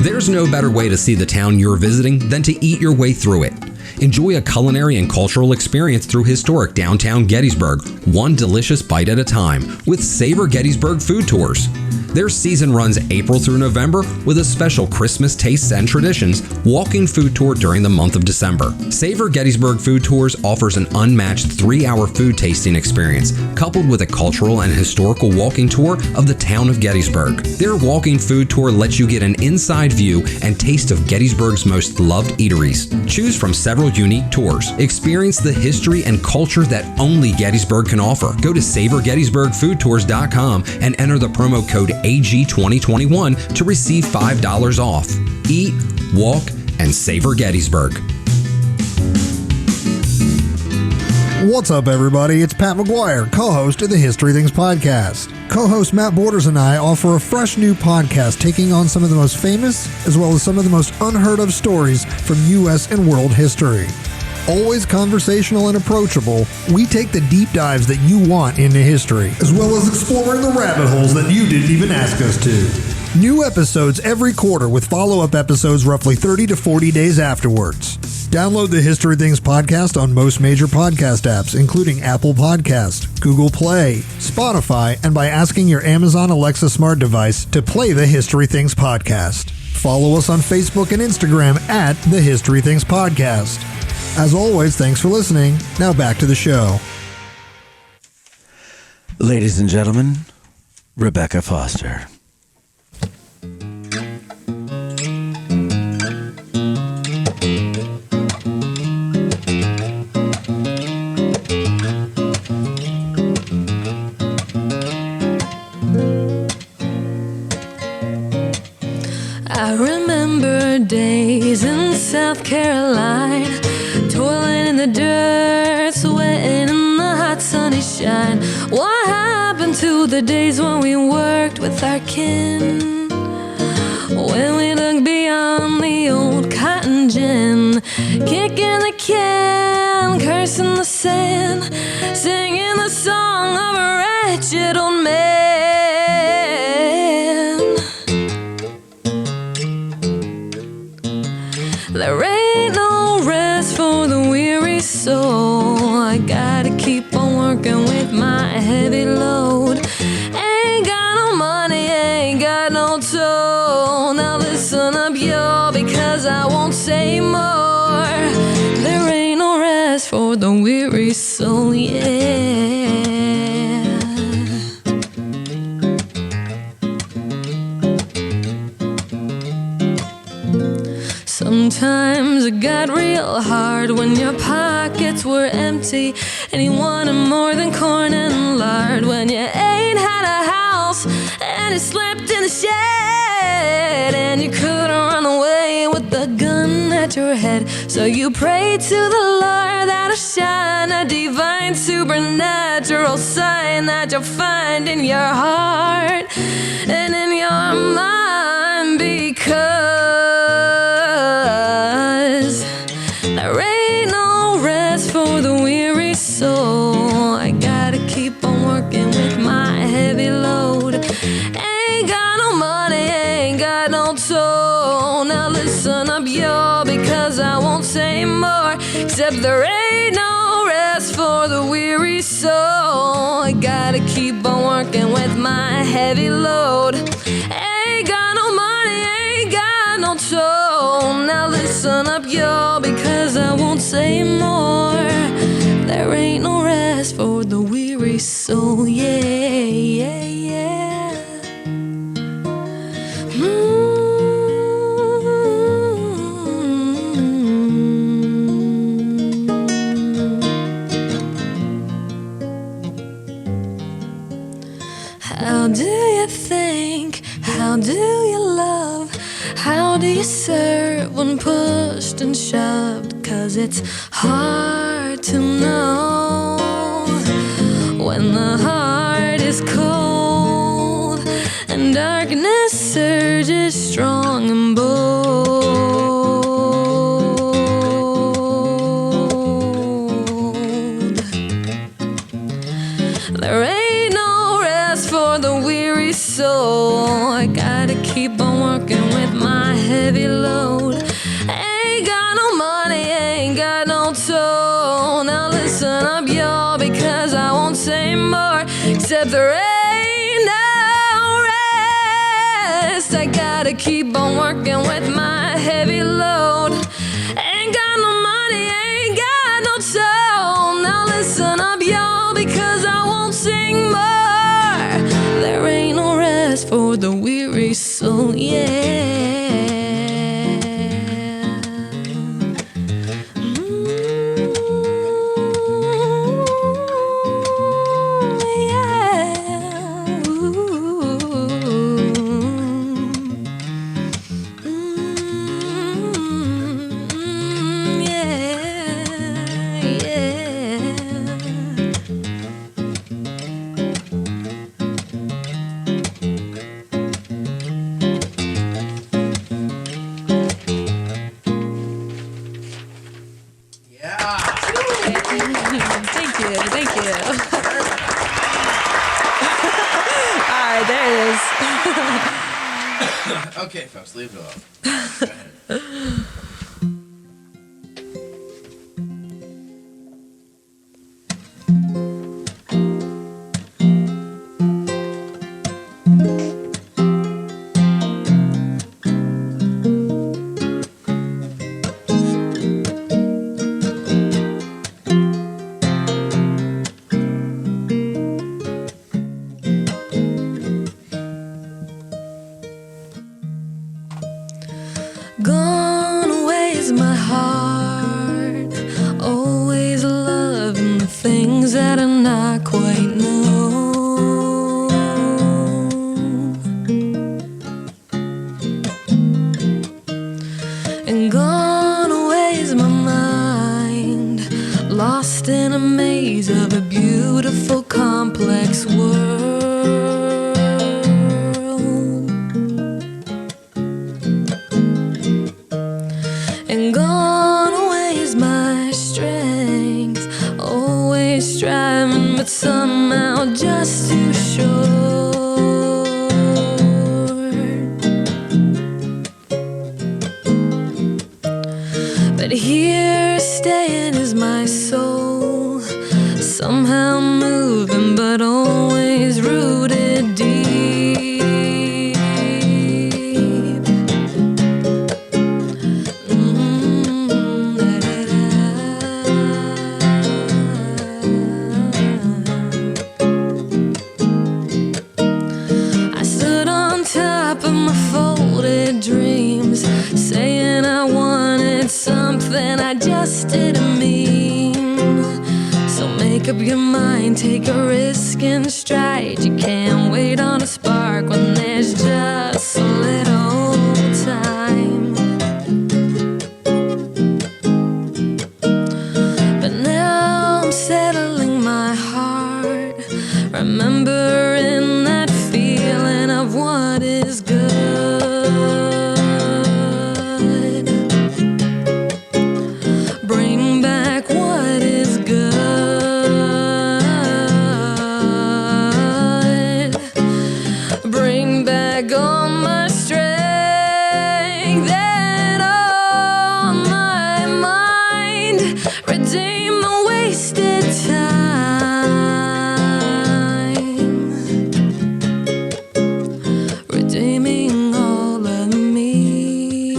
There's no better way to see the town you're visiting than to eat your way through it. Enjoy a culinary and cultural experience through historic downtown Gettysburg, one delicious bite at a time, with Savor Gettysburg food tours. Their season runs April through November with a special Christmas Tastes and Traditions walking food tour during the month of December. Savor Gettysburg Food Tours offers an unmatched 3-hour food tasting experience, coupled with a cultural and historical walking tour of the town of Gettysburg. Their walking food tour lets you get an inside view and taste of Gettysburg's most loved eateries. Choose from several unique tours. Experience the history and culture that only Gettysburg can offer. Go to SavorGettysburgFoodTours.com and enter the promo code AG2021 to receive $5 off. Eat, walk, and savor Gettysburg. What's up, everybody? It's Pat McGuire, co-host of the History Things podcast. Co-host Matt Borders and I offer a fresh new podcast taking on some of the most famous as well as some of the most unheard of stories from U.S. and world history. Always conversational and approachable, we take the deep dives that you want into history, as well as exploring the rabbit holes that you didn't even ask us to. New episodes every quarter with follow-up episodes roughly 30 to 40 days afterwards. Download the History Things podcast on most major podcast apps, including Apple Podcast, Google Play, Spotify, and by asking your Amazon Alexa smart device to play the History Things podcast. Follow us on Facebook and Instagram at the History Things podcast. As always, thanks for listening. Now back to the show. Ladies and gentlemen, Rebekah Foster. I remember days in South Carolina, toiling in the dirt, sweating in the hot sunny shine. What happened to the days when we worked with our kin? When we looked beyond the old cotton gin, kicking the can, cursing the sand, singing the song of a wretched old man. There ain't no rest for the weary soul. I gotta keep on working with my heavy load. Ain't got no money, ain't got no toll. Now listen up, y'all, because I won't say more. There ain't no rest for the weary soul, yeah. Sometimes it got real hard when your pockets were empty and you wanted more than corn and lard. When you ain't had had a house and you slept in the shed, and you couldn't run away with the gun at your head. So you prayed to the Lord that'll shine a divine supernatural sign that you'll find in your heart and in your mind, because there ain't no rest for the weary soul. I gotta keep on working with my heavy load. Ain't got no money, ain't got no toll. Now listen up, y'all, because I won't say more, except there ain't no rest for the weary soul. I gotta keep on working with my heavy load. Ain't got no money, ain't got no toll. Now listen up, y'all, because I won't say more. There ain't no rest for the weary soul. Yeah, yeah, yeah. How do you think? How do you love? How do you serve when pushed and shoved? 'Cause it's hard to know when the heart is cold and darkness surges strong and bold. There ain't no rest for the weary soul. I gotta keep on working with my heavy load. Ain't got no money, ain't got no toll. Now listen up, y'all, because I won't say more, except there ain't no rest. I gotta keep on working with my heavy load. Ain't got no money, ain't got no toll. Now listen up, y'all, because I won't sing more. There ain't no rest for the weary soul, yeah. Okay, folks, leave it off. Gone away is my heart, always loving the things that are not quite known. And gone away is my mind, lost in a maze of a beautiful, complex world. And gone away is my strength, always striving, but somehow just too short. But here staying is my soul, somehow moving, but always rooted deep. Saying I wanted something I just didn't mean. So make Make up your mind, take a risk and stride. You can't wait on a spark when there's just a little time. But now I'm settling my heart, remembering that feeling of what is good. Bring back what is good. Bring back all my strength and all my mind. Redeem the wasted time. Redeeming all of me.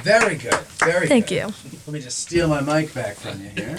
Very good. Very Thank good. you. Let me just steal my mic back from you here.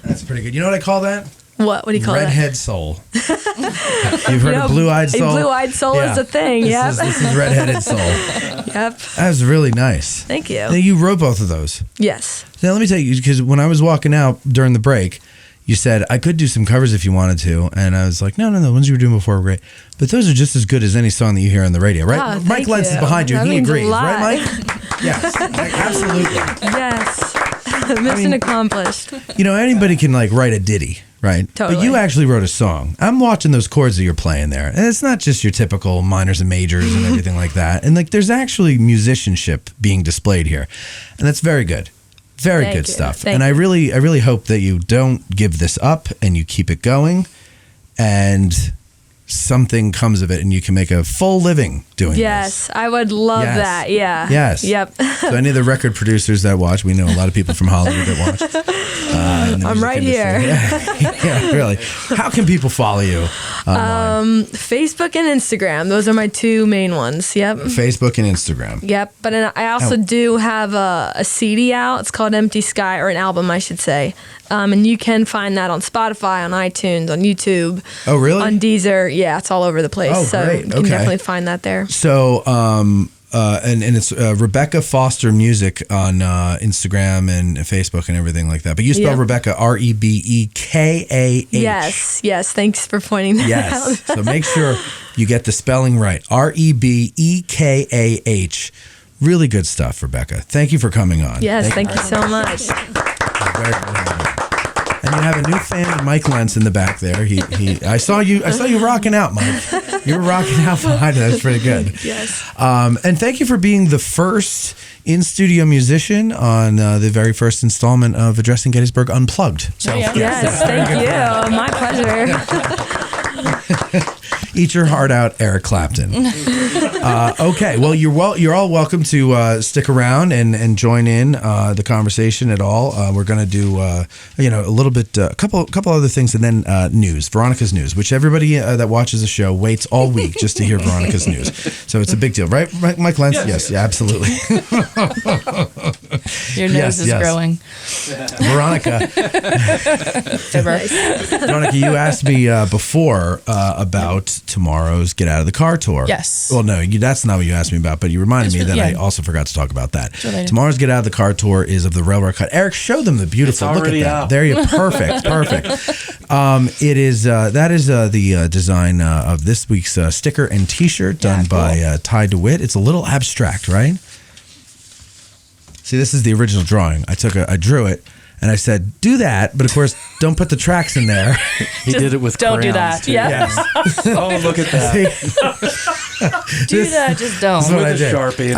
That's pretty good. You know what I call that? What? What do you call Redhead soul. You've heard of blue-eyed soul? Blue-eyed soul is a thing, yep. This is redheaded soul. Yep. That was really nice. Thank you. Now, you wrote both of those. Yes. Now, let me tell you, because when I was walking out during the break, you said, I could do some covers if you wanted to. And I was like, no, the ones you were doing before were great. But those are just as good as any song that you hear on the radio, right? Oh, Mike Lentz is behind you. That He means a agrees. lot. Right, Mike? Yes. Absolutely. Yes. Mission accomplished. You know, anybody can like write a ditty, right? Totally. But you actually wrote a song. I'm watching those chords that you're playing there. And it's not just your typical minors and majors and everything like that. And like there's actually musicianship being displayed here. And that's very good. Very Thank good you. stuff. Thank And I you. really hope that you don't give this up and you keep it going and something comes of it and you can make a full living doing this. Yes, I would love Yes. that. Yeah. Yes. Yep. So any of the record producers that watch, we know a lot of people from Hollywood that watch. In the I'm music right industry. here. Yeah, really. How can people follow you? Facebook and Instagram. Those are my two main ones. Yep. Facebook and Instagram. Yep. But I also do have a CD out. It's called Empty Sky, or an album, I should say. And you can find that on Spotify, on iTunes, on YouTube. Oh, really? On Deezer. Yeah, it's all over the place. Oh, so great. you can Okay. definitely find that there. So, and it's Rebekah Foster Music on Instagram and Facebook and everything like that. But you spell Yep. Rebekah Rebekah. Yes. Thanks for pointing that Yes. out. So make sure you get the spelling right. Rebekah. Really good stuff, Rebekah. Thank you for coming on. Yes, thank you so much. Very good. And you have a new fan, Mike Lentz, in the back there. I saw you rocking out, Mike. You were rocking out behind it. That's pretty good. Yes. And thank you for being the first in-studio musician on the very first installment of Addressing Gettysburg Unplugged. So, Yes, thank you. My pleasure. Eat your heart out, Eric Clapton. Okay, well, you're all welcome to stick around and join in the conversation at all. We're going to do a little bit, a couple other things, and then news, Veronica's news, which everybody that watches the show waits all week just to hear Veronica's news. So it's a big deal, right, Mike Lentz? Yes, yeah, absolutely. Your nose is growing. Veronica. Veronica, you asked me before about tomorrow's Get Out of the Car tour. Yes. Well, no, that's not what you asked me about, but you reminded me that I also forgot to talk about that. Tomorrow's Get Out of the Car tour is of the Railroad Cut. Eric, show them the beautiful. Look at that. out. There you perfect. It is that is the design of this week's sticker and T-shirt done by Ty DeWitt. It's a little abstract, right? See, this is the original drawing. I drew it. And I said, do that, but of course, don't put the tracks in there. He did it with Don't do crayons, that. too. Yeah. Yes. Oh, look at that. See? Do that, just don't. That's what I With a did. Sharpie and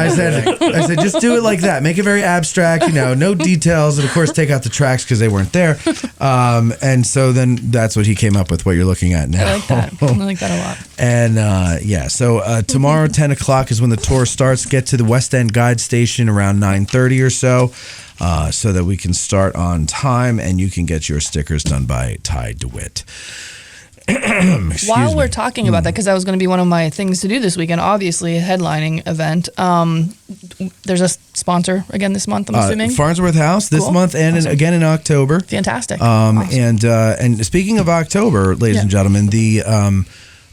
I said, just do it like that. Make it very abstract, no details, and of course take out the tracks because they weren't there. And so then that's what he came up with. What you're looking at now. I like that. I like that a lot. And so tomorrow 10 o'clock is when the tour starts. Get to the West End Guide Station around 9:30 or so that we can start on time, and you can get your stickers done by Ty DeWitt. While we're talking about that, because that was going to be one of my things to do this weekend, obviously a headlining event. There's a sponsor again this month, I'm assuming. Farnsworth House this Cool. month and Awesome. again in October. Fantastic. Awesome. And speaking of October, ladies and gentlemen, the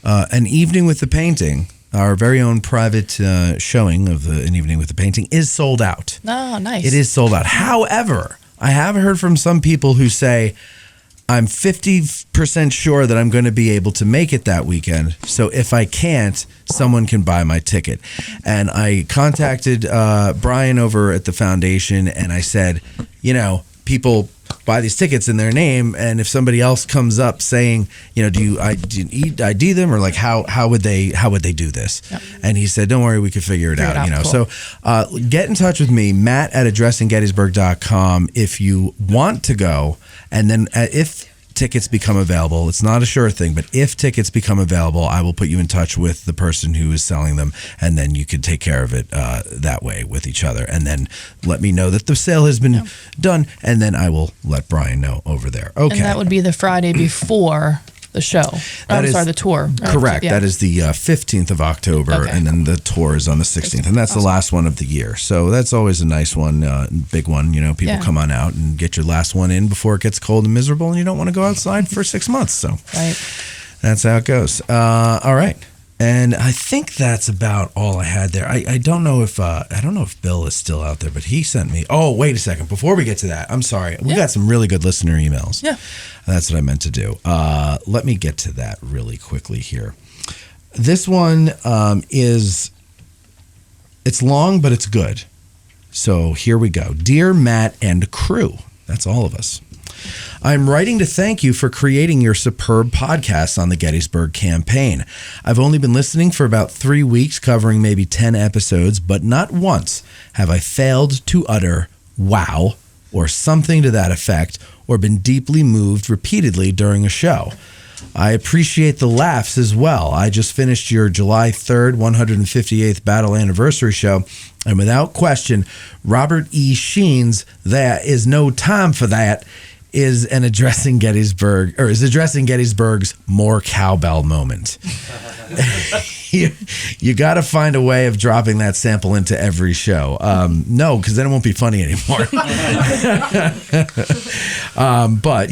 An Evening with the Painting, our very own private showing of An Evening with the Painting, is sold out. Oh, nice. It is sold out. However, I have heard from some people who say, I'm 50% sure that I'm going to be able to make it that weekend. So if I can't, someone can buy my ticket. And I contacted Brian over at the foundation, and I said, people buy these tickets in their name, and if somebody else comes up saying, do you ID them, or like how would they do this? Yep. And he said, don't worry, we can figure it out. Cool. So get in touch with me, Matt at addressinggettysburg.com, if you want to go. And then if tickets become available, it's not a sure thing, but if tickets become available, I will put you in touch with the person who is selling them, and then you can take care of it that way with each other. And then let me know that the sale has been done, and then I will let Brian know over there. Okay. And that would be the Friday before the show. The tour. Correct. Yeah. That is the 15th of October, and then the tour is on the 16th, and that's the last one of the year. So that's always a nice one, big one. People come on out and get your last one in before it gets cold and miserable, and you don't want to go outside for 6 months. So that's how it goes. All right. And I think that's about all I had there. I don't know if Bill is still out there, but he sent me. Oh, wait a second. Before we get to that, I'm sorry. We got some really good listener emails. Yeah. That's what I meant to do. Let me get to that really quickly here. This one it's long, but it's good. So here we go. Dear Matt and crew. That's all of us. I'm writing to thank you for creating your superb podcasts on the Gettysburg campaign. I've only been listening for about 3 weeks, covering maybe 10 episodes, but not once have I failed to utter wow or something to that effect, or been deeply moved repeatedly during a show. I appreciate the laughs as well. I just finished your July 3rd, 158th Battle Anniversary show, and without question, Robert E. Sheen's "There Is No Time for That" is addressing Gettysburg's more cowbell moment. You got to find a way of dropping that sample into every show. No, because then it won't be funny anymore. But,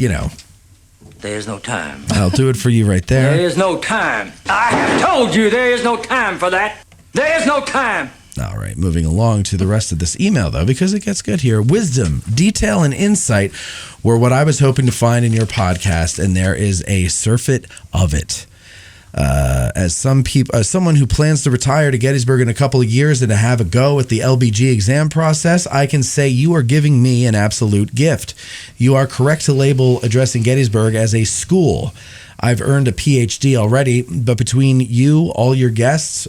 There's no time. I'll do it for you right there. There is no time. I have told you there is no time for that. There is no time. All right, moving along to the rest of this email, though, because it gets good here. Wisdom, detail, and insight were what I was hoping to find in your podcast, and there is a surfeit of it. As someone who plans to retire to Gettysburg in a couple of years and to have a go at the LBG exam process, I can say you are giving me an absolute gift. You are correct to label Addressing Gettysburg as a school. I've earned a PhD already, but between you all, your guests,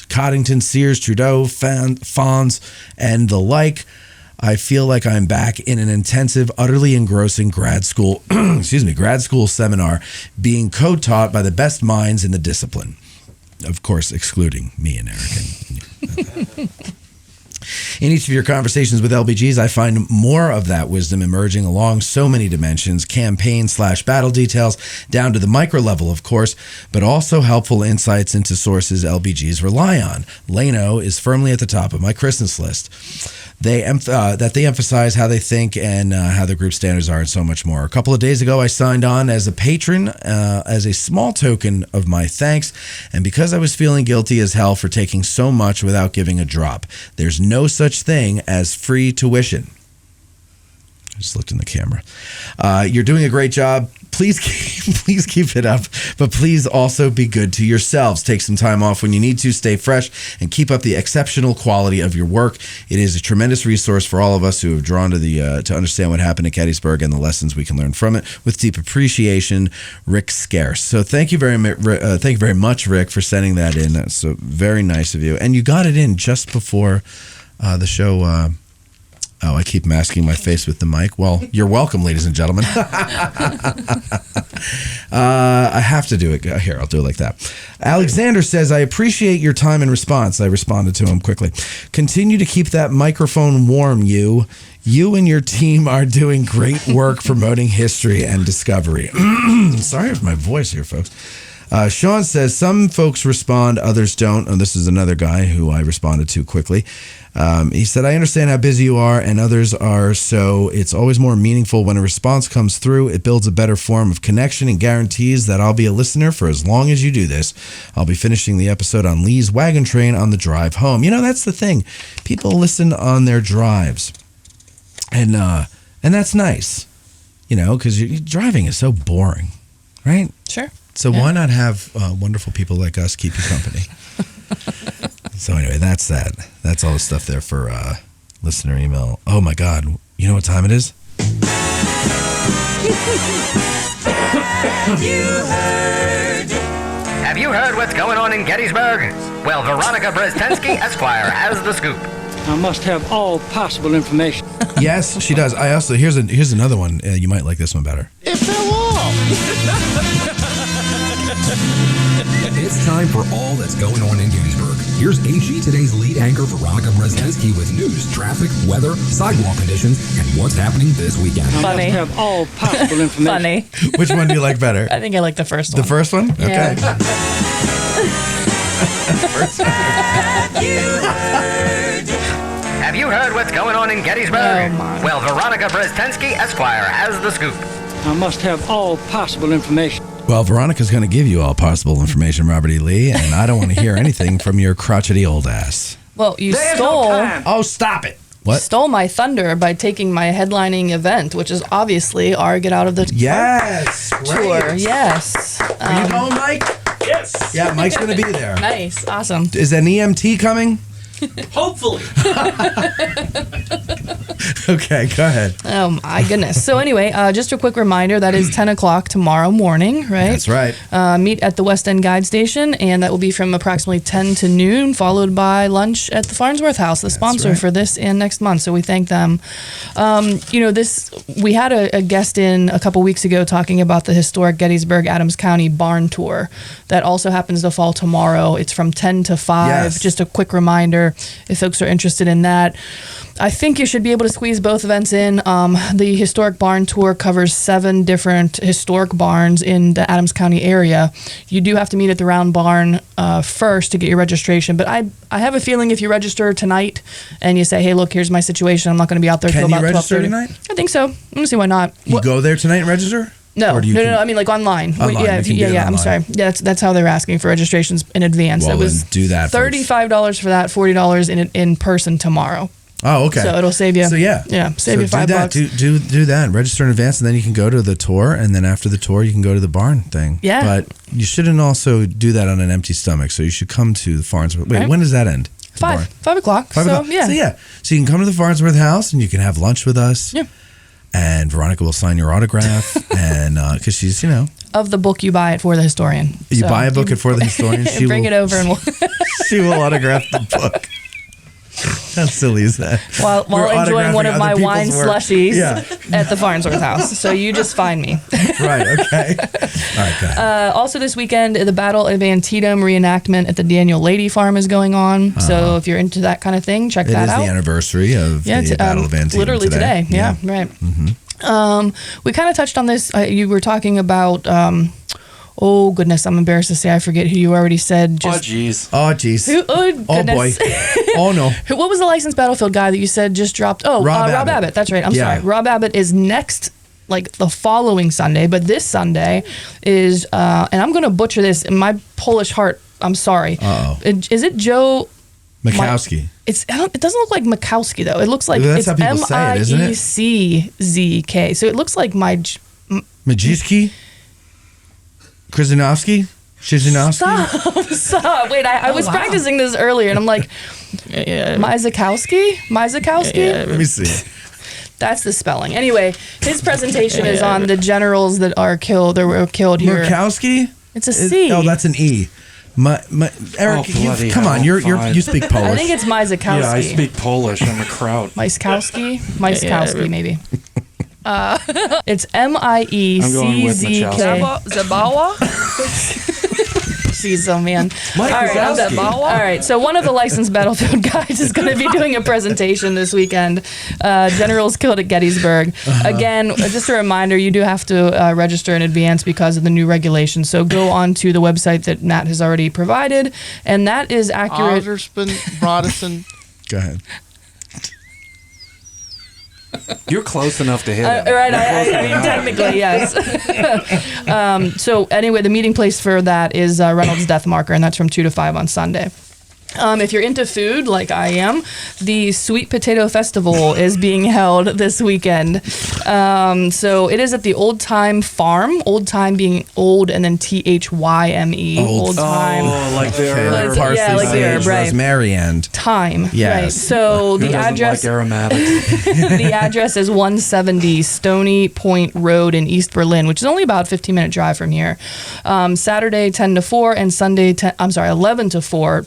Coddington, Sears, Trudeau, Fonz, and the like, I feel like I'm back in an intensive, utterly engrossing grad school seminar being co-taught by the best minds in the discipline. Of course, excluding me and Eric. In each of your conversations with LBGs, I find more of that wisdom emerging along so many dimensions, campaign/battle details, down to the micro level, of course, but also helpful insights into sources LBGs rely on. Leno is firmly at the top of my Christmas list. They emphasize how they think and how the group standards are, and so much more. A couple of days ago, I signed on as a patron as a small token of my thanks, and because I was feeling guilty as hell for taking so much without giving a drop. There's no such thing as free tuition. I just looked in the camera. You're doing a great job. Please keep it up, but please also be good to yourselves. Take some time off when you need to, stay fresh, and keep up the exceptional quality of your work. It is a tremendous resource for all of us who have drawn to to understand what happened at Gettysburg and the lessons we can learn from it. With deep appreciation, Rick Scarce. So thank you very much, Rick, for sending that in. That's so very nice of you. And you got it in just before the show. Oh, I keep masking my face with the mic. Well, you're welcome, ladies and gentlemen. I have to do it. Here, I'll do it like that. Alexander says, I appreciate your time and response. I responded to him quickly. Continue to keep that microphone warm, you. You and your team are doing great work promoting history and discovery. Sorry for my voice here, folks. Sean says, some folks respond, others don't. Oh, this is another guy who I responded to quickly. He said, I understand how busy you are and others are, so it's always more meaningful when a response comes through. It builds a better form of connection and guarantees that I'll be a listener for as long as you do this. I'll be finishing the episode on Lee's Wagon Train on the drive home. You know, that's the thing. People listen on their drives. And that's nice, you know, because driving is so boring, right? Sure. So why not have wonderful people like us keep you company? So anyway, that's that. That's all the stuff there for listener email. Oh my God, you know what time it is? Have you heard what's going on in Gettysburg? Well, Veronica Brzezinski, Esquire, has the scoop. I must have all possible information. Yes, she does. I also here's another one. You might like this one better. It fell off. It's time for all that's going on in Gettysburg. Here's HG Today's lead anchor, Veronica Brzezinski, with news, traffic, weather, sidewalk conditions, and what's happening this weekend. Funny. I must have all possible information. Funny. Which one do you like better? I think I like the first one. The first one? Okay. Yeah. Have you heard what's going on in Gettysburg? Well, Veronica Brzezinski, Esquire, has the scoop. I must have all possible information. Well, Veronica's going to give you all possible information, Robert E. Lee, and I don't want to hear anything from your crotchety old ass. Well, you stole. Oh, stop it. What? Stole my thunder by taking my headlining event, which is obviously our Get Out of the Yes. tour. Great. Yes. Are you going, Mike? Yes. Yeah, Mike's going to be there. Nice. Awesome. Is an EMT coming? Hopefully. Okay, go ahead. Oh, my goodness. So anyway, just a quick reminder, that is 10 o'clock tomorrow morning, right? That's right. Meet at the West End Guide Station, and that will be from approximately 10 to noon, followed by lunch at the Farnsworth House, the sponsor right. for this and next month. So we thank them. You know, we had a guest in a couple weeks ago talking about the historic Gettysburg Adams County barn tour. That also happens to fall tomorrow. It's from 10 to 5. Yes. Just a quick reminder if folks are interested in that. I think you should be able to squeeze both events in. The historic barn tour covers 7 different historic barns in the Adams County area. You do have to meet at the Round Barn first to get your registration. But I have a feeling if you register tonight and you say, hey, look, here's my situation, I'm not going to be out there till about 12:30. Can you register tonight? I think so. I'm going to see why not. You go there tonight and register? No, no. I mean, like online. Online, Yeah. I'm sorry. Yeah, that's how they're asking for registrations in advance. Well, it was then do that, folks. $35 for that, $40 in person tomorrow. Oh, okay. So it'll save you. So yeah, save you $5. Do that. Register in advance, and then you can go to the tour, and then after the tour, you can go to the barn thing. Yeah. But you shouldn't also do that on an empty stomach. So you should come to the Farnsworth. Wait, Right. when does that end? 5 o'clock. 5 o'clock. Yeah. So you can come to the Farnsworth House, and you can have lunch with us. Yeah. And Veronica will sign your autograph, and because she's, Of the book you buy it for the historian. you buy a book it for the historian. She bring it over and we'll she will autograph the book. How silly is that? while We're enjoying one autographing of my other wine people's work. slushies Yeah. at the Farnsworth House. So you just find me. Right. Okay. All right. Go ahead. Also this weekend, the Battle of Antietam reenactment at the Daniel Lady Farm is going on. So if you're into that kind of thing, check It that is out. the anniversary of the Battle of Antietam. Literally today. Yeah, right. Mm-hmm. We kind of touched on this. You were talking about. Oh goodness, I'm embarrassed to say I forget who you already said. Oh jeez. Oh jeez. Oh goodness. boy. Oh no. What was the licensed battlefield guy that you said just dropped? Oh, Rob Rob Abbott. That's right. I'm Yeah. sorry. Rob Abbott is next, like the following Sunday, but this Sunday is, and I'm going to butcher this in my Polish heart. I'm sorry. Uh-oh. Is it Joe Mikowski. It doesn't look like Mikowski though. It looks like That's it's how people say it, isn't it? Mieczki. So it looks like Majewski? Krasinowski? Shizinowski? Stop. Wait, I was practicing this earlier and I'm like, Mieczkowski? Let me see. That's the spelling. Anyway, his presentation is on the generals that were killed here. Murkowski? It's a C. Oh, that's an E. Eric, come on, you speak Polish. I think it's Mieczkowski. Yeah, I speak Polish. I'm a kraut. Mieczkowski, maybe. It's Mieckzk. Zabawa? Jeez, oh man. All right, so one of the licensed battlefield guys is going to be doing a presentation this weekend. Generals killed at Gettysburg. Again, just a reminder, you do have to register in advance because of the new regulations. So go on to the website that Matt has already provided, and that is accurate. Broderson. Go ahead. You're close enough to hit him. Right, I mean, technically, yes. So anyway, the meeting place for that is Reynolds Death Marker, and that's from 2 to 5 on Sunday. If you're into food, like I am, the Sweet Potato Festival is being held this weekend. So it is at the Old Time Farm. Old Time being old and then Thyme. Old Time. Oh, like the herb. Parsley, yeah, like the herb, right. rosemary, and thyme. Yes. Right. So Who the doesn't address. like aromatics? The address is 170 Stony Point Road in East Berlin, which is only about a 15-minute drive from here. Saturday 10 to 4 and Sunday 11 to 4.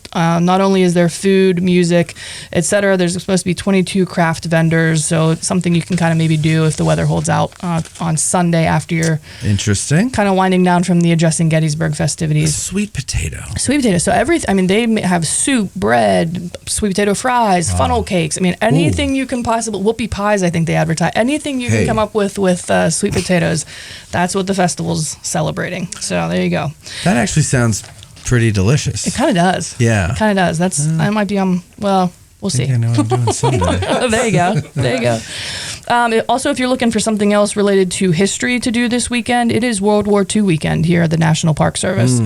Not only is there food, music, etc., there's supposed to be 22 craft vendors, so it's something you can kind of maybe do if the weather holds out on Sunday after you're interesting. Kind of winding down from the Addressing Gettysburg festivities. Sweet potato. Sweet potato. So they have soup, bread, sweet potato fries, funnel cakes. I mean, anything you can possibly, whoopie pies, I think they advertise. Anything you can come up with sweet potatoes, that's what the festival's celebrating. So there you go. That actually sounds pretty delicious. It kind of does. Yeah. It kind of does. I might be well, we'll see. I know what I'm doing Sunday. There you go. Also, if you're looking for something else related to history to do this weekend, it is World War II weekend here at the National Park Service.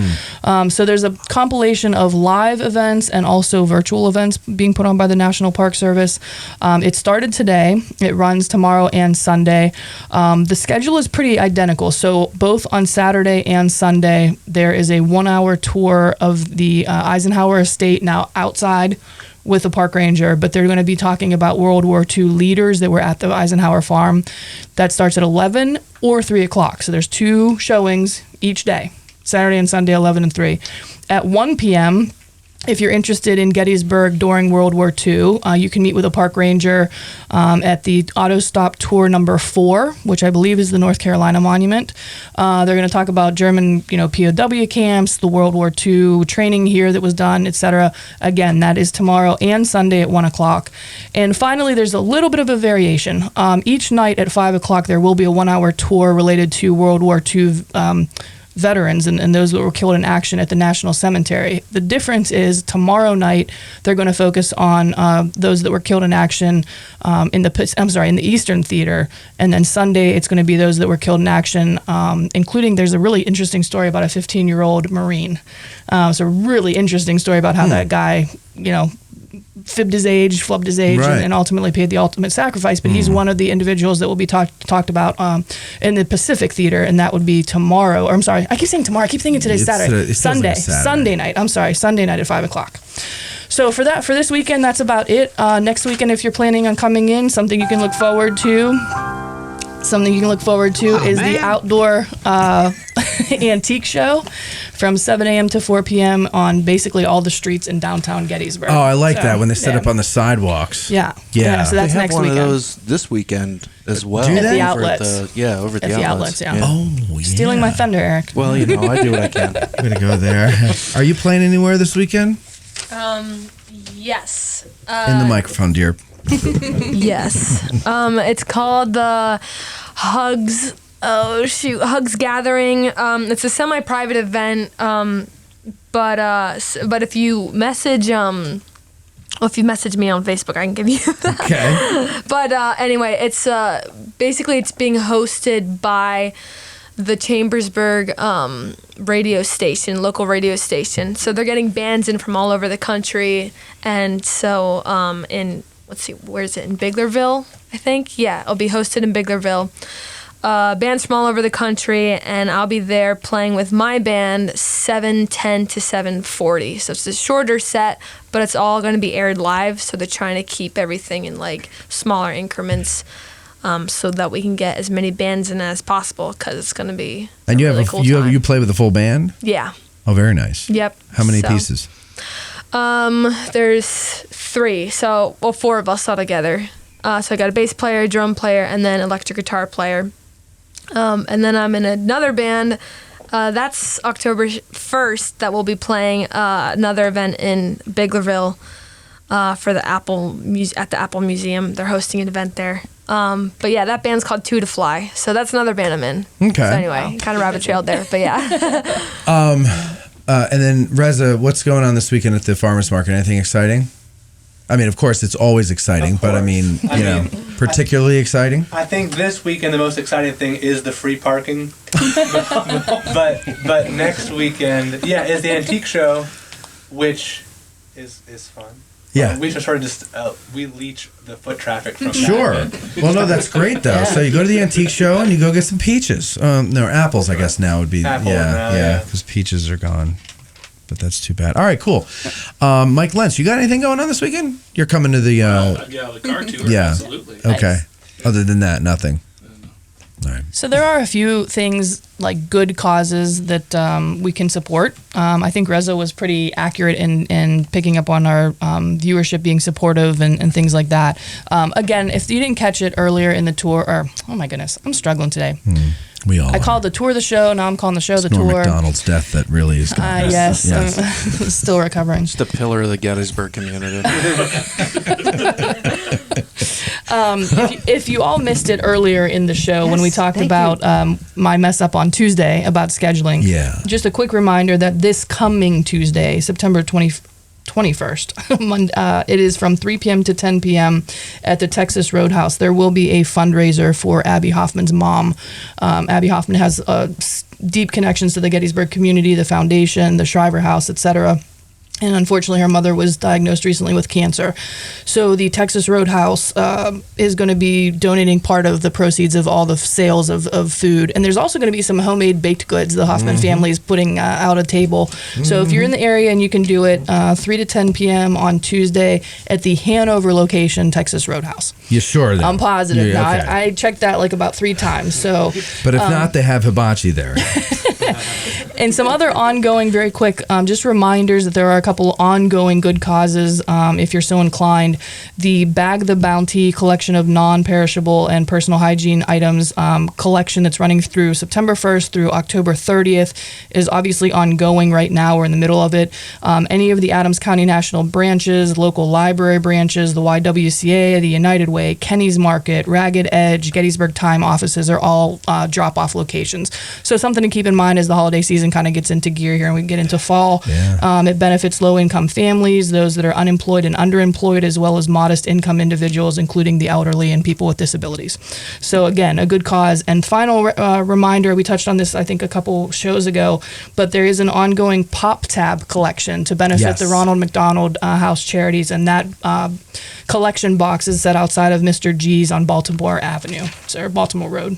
So there's a compilation of live events and also virtual events being put on by the National Park Service. It started today. It runs tomorrow and Sunday. The schedule is pretty identical. So both on Saturday and Sunday, there is a 1-hour tour of the Eisenhower Estate, now outside with a park ranger, but they're going to be talking about World War II leaders that were at the Eisenhower farm. That starts at 11 or 3 o'clock. So there's 2 showings each day, Saturday and Sunday, 11 and 3. At 1 p.m., if you're interested in Gettysburg during World War II, you can meet with a park ranger at the Auto Stop Tour number 4, which I believe is the North Carolina Monument. They're going to talk about German, POW camps, the World War II training here that was done, etc. Again, that is tomorrow and Sunday at 1 o'clock. And finally, there's a little bit of a variation. Each night at 5 o'clock, there will be a 1-hour tour related to World War II veterans and those that were killed in action at the National Cemetery. The difference is tomorrow night they're going to focus on those that were killed in action in the Eastern Theater, and then Sunday it's going to be those that were killed in action, including there's a really interesting story about a 15-year-old Marine. It's a really interesting story about how that guy, flubbed his age, right, and ultimately paid the ultimate sacrifice. But he's one of the individuals that will be talked about in the Pacific Theater, and that would be tomorrow. Or I'm sorry, I keep saying tomorrow. I keep thinking today's Saturday. Sunday night. I'm sorry, Sunday night at 5 o'clock. So for this weekend, that's about it. Next weekend, if you're planning on coming in, something you can look forward to. Is the outdoor antique show from 7 a.m. to 4 p.m. on basically all the streets in downtown Gettysburg. Oh, I like that when they set up on the sidewalks. Yeah. So that's they have next one weekend. of those this weekend as well. Do they? At the outlets. Over at the outlets. Yeah. Oh, yeah. Stealing my thunder, Eric. Well, I do what I can. I'm going to go there. Are you playing anywhere this weekend? Yes. In the microphone, dear. Yes. It's called the Hugs Gathering. It's a semi-private event. But if you message me on Facebook, I can give you that. Okay. But anyway, it's basically it's being hosted by the Chambersburg radio station, local radio station. So they're getting bands in from all over the country. And so where is it? In Biglerville, I think? Yeah, it'll be hosted in Biglerville. Bands from all over the country, and I'll be there playing with my band 7:10 to 7:40. So it's a shorter set, but it's all going to be aired live. So they're trying to keep everything in like smaller increments, so that we can get as many bands in as possible, because it's going to be and you really have cool you play with a full band? Yeah. Oh, very nice. Yep. How many pieces? There's 3. So 4 of us all together. So I got a bass player, drum player, and then electric guitar player. And then I'm in another band. That's October 1st that we'll be playing another event in Biglerville for the Apple at the Apple Museum. They're hosting an event there. But yeah, that band's called Two to Fly. So that's another band I'm in. Okay. So anyway, kind of rabbit trailed there, but yeah. And then Reza, what's going on this weekend at the farmers market? Anything exciting? I mean, of course, it's always exciting, but I mean, particularly exciting. I think this weekend the most exciting thing is the free parking. but next weekend, is the antique show, which is fun. Yeah. We should sort of just we leech the foot traffic from Sure. that. Well, no, that's great though. So you go to the antique show and you go get some peaches. No, apples, I guess now would be. Because peaches are gone. But that's too bad. All right, cool. Mike Lentz, you got anything going on this weekend? You're coming to the... the car tour, absolutely. Okay. Other than that, nothing. All right. So there are a few things, like good causes, that we can support. I think Reza was pretty accurate in picking up on our viewership being supportive and things like that. Again, if you didn't catch it earlier in the tour, oh my goodness, I'm struggling today. We all I called the tour the show. Now I'm calling the show it's the Norm tour. Macdonald's death that really is gone. Yes. I'm still recovering. Just a pillar of the Gettysburg community. If you all missed it earlier in the show when we talked about my mess up on Tuesday about scheduling, just a quick reminder that this coming Tuesday, September 21st, it is from 3 p.m. to 10 p.m. at the Texas Roadhouse. There will be a fundraiser for Abby Hoffman's mom. Abby Hoffman has deep connections to the Gettysburg community, the foundation, the Shriver House, etc. And unfortunately, her mother was diagnosed recently with cancer. So the Texas Roadhouse is going to be donating part of the proceeds of all the sales of food. And there's also going to be some homemade baked goods. The Hoffman family is putting out a table. So if you're in the area and you can do it, 3 to 10 p.m. on Tuesday at the Hanover location, Texas Roadhouse. You sure? I'm positive. Yeah, Now, okay. I checked that like about 3 times. So, but if not, they have hibachi there. And some other ongoing, very quick, just reminders that there are a couple ongoing good causes, if you're so inclined. The Bag the Bounty collection of non-perishable and personal hygiene items collection that's running through September 1st through October 30th is obviously ongoing right now. We're in the middle of it. Any of the Adams County National branches, local library branches, the YWCA, the United Way, Kenny's Market, Ragged Edge, Gettysburg Time offices are all drop-off locations. So something to keep in mind as the holiday season kind of gets into gear here and we get into fall. It benefits low-income families, those that are unemployed and underemployed, as well as modest income individuals, including the elderly and people with disabilities. So again, a good cause. And final reminder, we touched on this I think a couple shows ago, but there is an ongoing Pop Tab collection to benefit the Ronald McDonald House Charities, and that collection box is set outside of Mr. G's on Baltimore Avenue, or Baltimore Road,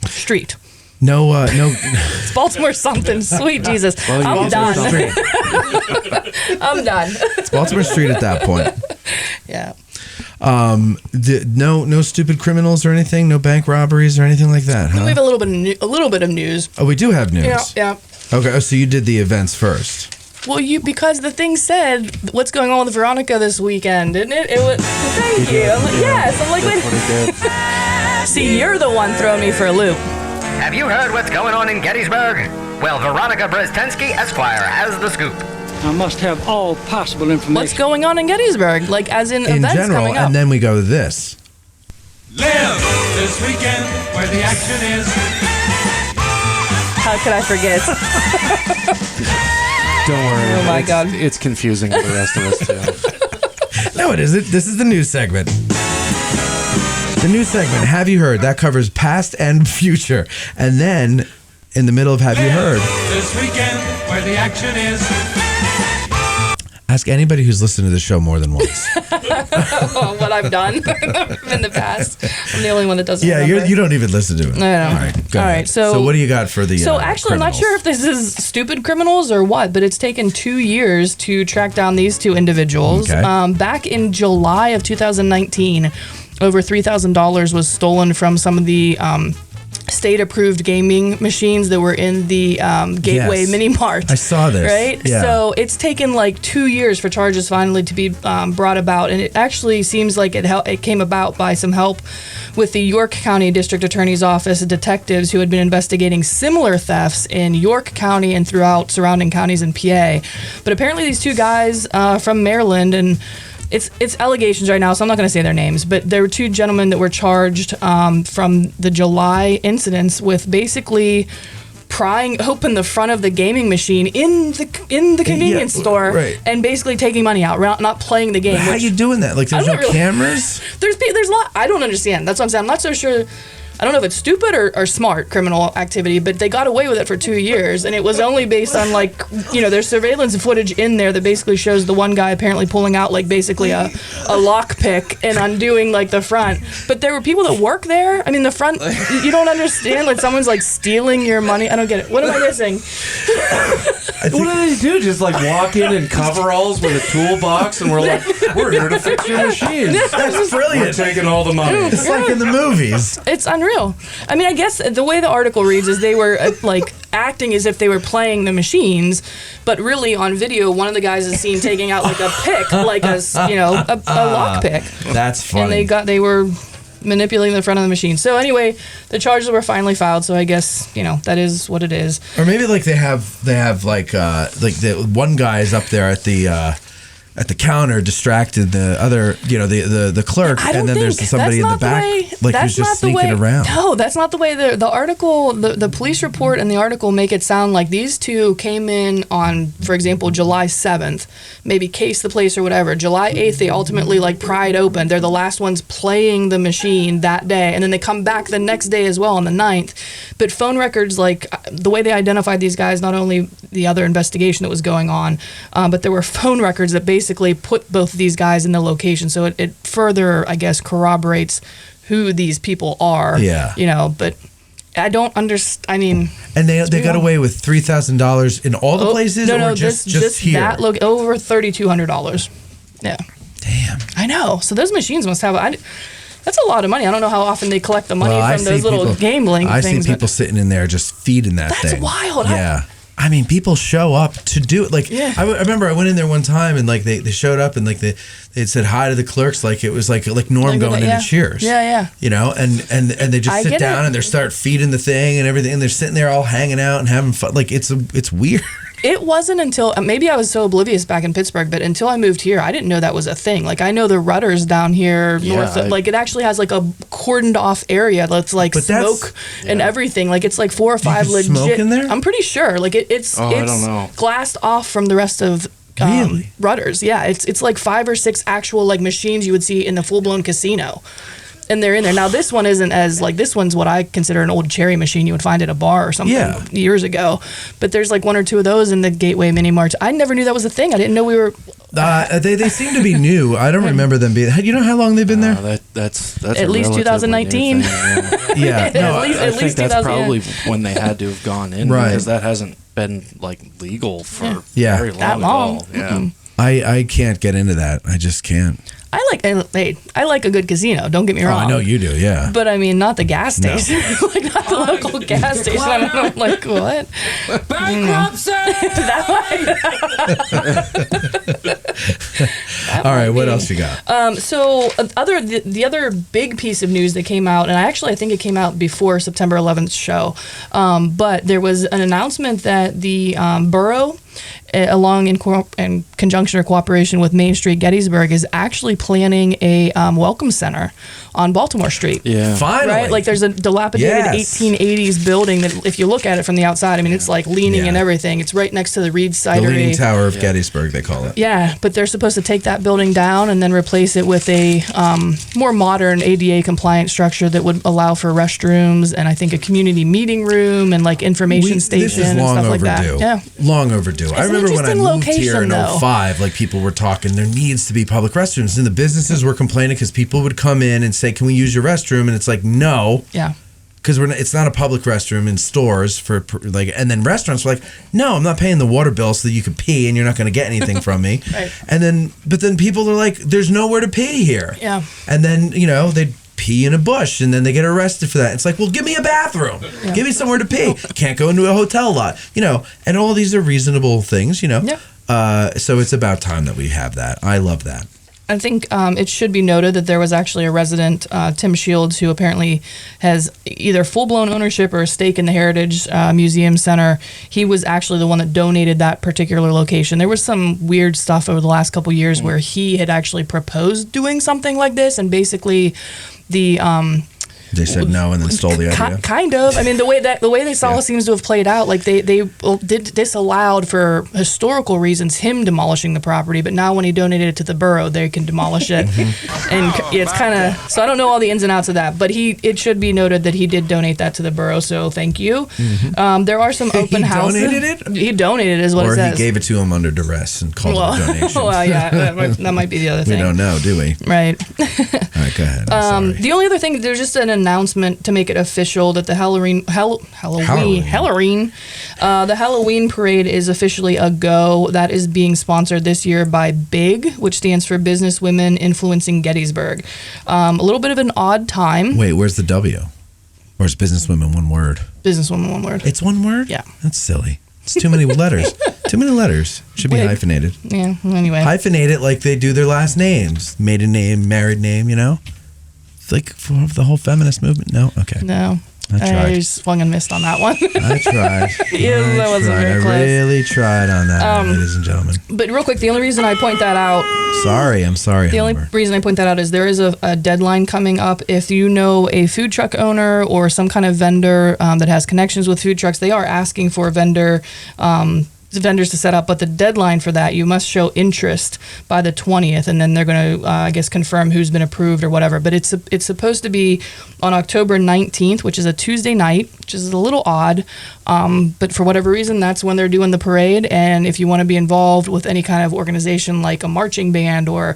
street. No. It's Baltimore something. Sweet Jesus. I'm done. I'm done. It's Baltimore Street at that point. Yeah. No stupid criminals or anything. No bank robberies or anything like that. Huh? We have a little bit of news. Oh, we do have news. Yeah. Okay. So you did the events first. Well, because the thing said, what's going on with Veronica this weekend, didn't it? It was. Thank you. I'm like, yes. I'm like, see, you're the one throwing me for a loop. Have you heard what's going on in Gettysburg? Well, Veronica Brzezinski, Esquire, has the scoop. I must have all possible information. What's going on in Gettysburg? Like, as in events general, coming up. And then we go to this. Live this weekend where the action is. How could I forget? Don't worry. Oh my God. It's confusing for the rest of us too. No, it isn't. This is the news segment. The new segment, Have You Heard? That covers past and future. And then, in the middle of Have You Heard? This weekend, where the action is. Ask anybody who's listened to the show more than once. What I've done in the past. I'm the only one that doesn't. Yeah, remember. you don't even listen to it. I know. All right, go ahead. So what do you got for the So actually, I'm not criminals? sure if this is stupid criminals or what, but it's taken 2 years to track down these two individuals. Okay. Back in July of 2019, over $3,000 was stolen from some of the state-approved gaming machines that were in the Gateway Yes. Mini Mart. I saw this. Right? Yeah. So it's taken like 2 years for charges finally to be brought about, and it actually seems like it came about by some help with the York County District Attorney's Office detectives who had been investigating similar thefts in York County and throughout surrounding counties in PA. But apparently these two guys from Maryland, and it's allegations right now, so I'm not going to say their names, but there were two gentlemen that were charged from the July incidents with basically prying open the front of the gaming machine in the convenience store right. and basically taking money out, not playing the game. How are you doing that? Like, there's no cameras? There's a lot. I don't understand. That's what I'm saying. I'm not so sure. I don't know if it's stupid or smart criminal activity, but they got away with it for 2 years, and it was only based on there's surveillance footage in there that basically shows the one guy apparently pulling out like basically a lock pick and undoing like the front. But there were people that work there. I mean, the front, you don't understand, like someone's like stealing your money. I don't get it. What am I missing? What do they do? Just like walk in coveralls with a toolbox, and we're like, we're here to fix your machines. That's brilliant. We're taking all the money. It's like in the movies. It's unreal. I mean, I guess the way the article reads is they were like acting as if they were playing the machines, but really on video, one of the guys is seen taking out like a pick, like a lock pick. That's funny. And they were manipulating the front of the machine. So anyway, the charges were finally filed. So I guess that is what it is. Or maybe like they have like the one guy is up there at the counter distracted the other, the clerk, and then there's somebody in the back who's just sneaking around. No, that's not the way the article, the police report and the article make it sound like these two came in on, for example, July 7th, maybe cased the place or whatever. July 8th, they ultimately pried open. They're the last ones playing the machine that day, and then they come back the next day as well on the 9th. But phone records, the way they identified these guys, not only the other investigation that was going on, but there were phone records that basically put both of these guys in the location, so it further, I guess, corroborates who these people are. Yeah. But I don't understand. I mean, and they got away with $3,000 in all the places, no, just here? That over $3,200. Yeah. Damn. I know. So those machines must have. That's a lot of money. I don't know how often they collect the money from those little gambling things. I see people sitting in there just feeding that thing. That's wild. Yeah. I mean, people show up to do it. I remember I went in there one time and they showed up and they said hi to the clerks it was like Norm going into Cheers. Yeah. And they just sit down and they start feeding the thing and everything, and they're sitting there all hanging out and having fun. It's weird. It wasn't until maybe I was so oblivious back in Pittsburgh, but until I moved here, I didn't know that was a thing. I know the Rudders down here north, it actually has a cordoned off area that's smoke and everything. It's 4 or 5 legit. Smoke in there? I'm pretty sure. It's I don't know. glassed off from the rest of Rudders. Yeah, it's 5 or 6 actual machines you would see in the full blown casino. And they're in there. Now, this one isn't as, this one's what I consider an old cherry machine you would find at a bar or something years ago. But there's 1 or 2 of those in the Gateway Mini Mart. I never knew that was a thing. I didn't know we were... They seem to be new. I don't remember them being... You know how long they've been there? That's at least 2019. Yeah. No, I think that's probably when they had to have gone in. Right. Because that hasn't been, legal for very long that long. at all. Yeah. I can't get into that. I just can't. I like a good casino. Don't get me wrong. I know you do, yeah. But I mean, not the gas station. Not the local gas station. I'm like, what? Bankruptcy! All right, what else you got? So the other big piece of news that came out, and I think it came out before September 11th show, but there was an announcement that the borough along in conjunction or cooperation with Main Street Gettysburg, is actually planning a welcome center on Baltimore Street. Yeah. Finally. Right? Like there's a dilapidated Yes. 1880s building that if you look at it from the outside, I mean, it's like leaning and everything. It's right next to the Reed The Cidery. Leaning Tower of Gettysburg, they call it. Yeah, but they're supposed to take that building down and then replace it with a more modern ADA compliant structure that would allow for restrooms and I think a community meeting room and like information station This is and long stuff like overdue. that. Yeah. Long overdue. I an remember when I interesting moved here in location, though. 05, like people were talking, there needs to be public restrooms. And the businesses were complaining because people would come in and say, can we use your restroom? And it's like, no. Yeah. Because it's not a public restroom in stores for like, and then restaurants were like, no, I'm not paying the water bill so that you can pee and you're not going to get anything from me. Right. But then people are like, there's nowhere to pee here. Yeah. And then, they'd pee in a bush and then they get arrested for that. It's like, well, give me a bathroom. Yeah. Give me somewhere to pee. Can't go into a hotel lot, and all these are reasonable things, Yeah. So it's about time that we have that. I love that. I think it should be noted that there was actually a resident, Tim Shields, who apparently has either full-blown ownership or a stake in the Heritage Museum Center. He was actually the one that donated that particular location. There was some weird stuff over the last couple years where he had actually proposed doing something like this, and basically the They said no and then stole the idea. Kind of. I mean, the way this all seems to have played out, like they disallowed for historical reasons him demolishing the property, but now when he donated it to the borough, they can demolish it. And it's kind of, so I don't know all the ins and outs of that, but it should be noted that he did donate that to the borough, so thank you. There are some open houses. He donated it? He donated it is what it Or says. he gave it to him under duress and called it a donation. Well, yeah, that might be the other thing. We don't know, do we? Right. All right, go ahead. I'm sorry. The only other thing, there's just an announcement to make it official that the Halloween parade is officially a go. That is being sponsored this year by BIG, which stands for Business Women Influencing Gettysburg. A little bit of an odd time. Wait, where's the W? Or is businesswomen one word? Businesswoman, one word. It's one word? Yeah. That's silly. It's too many letters. Too many letters. Should be Wait. hyphenated. Yeah, anyway. Hyphenate it like they do their last names. Maiden name, married name, It's like for the whole feminist movement. No? Okay. No. I tried. I swung and missed on that one. I tried. That wasn't very close. I really tried on that one, ladies and gentlemen. But real quick, the only reason I point that out. I'm sorry. The only reason I point that out is there is a deadline coming up. If you know a food truck owner or some kind of vendor that has connections with food trucks, they are asking for vendors to set up, but the deadline for that, you must show interest by the 20th, and then they're going to, I guess, confirm who's been approved or whatever. But it's supposed to be on October 19th, which is a Tuesday night, which is a little odd. But for whatever reason, that's when they're doing the parade. And if you want to be involved with any kind of organization like a marching band or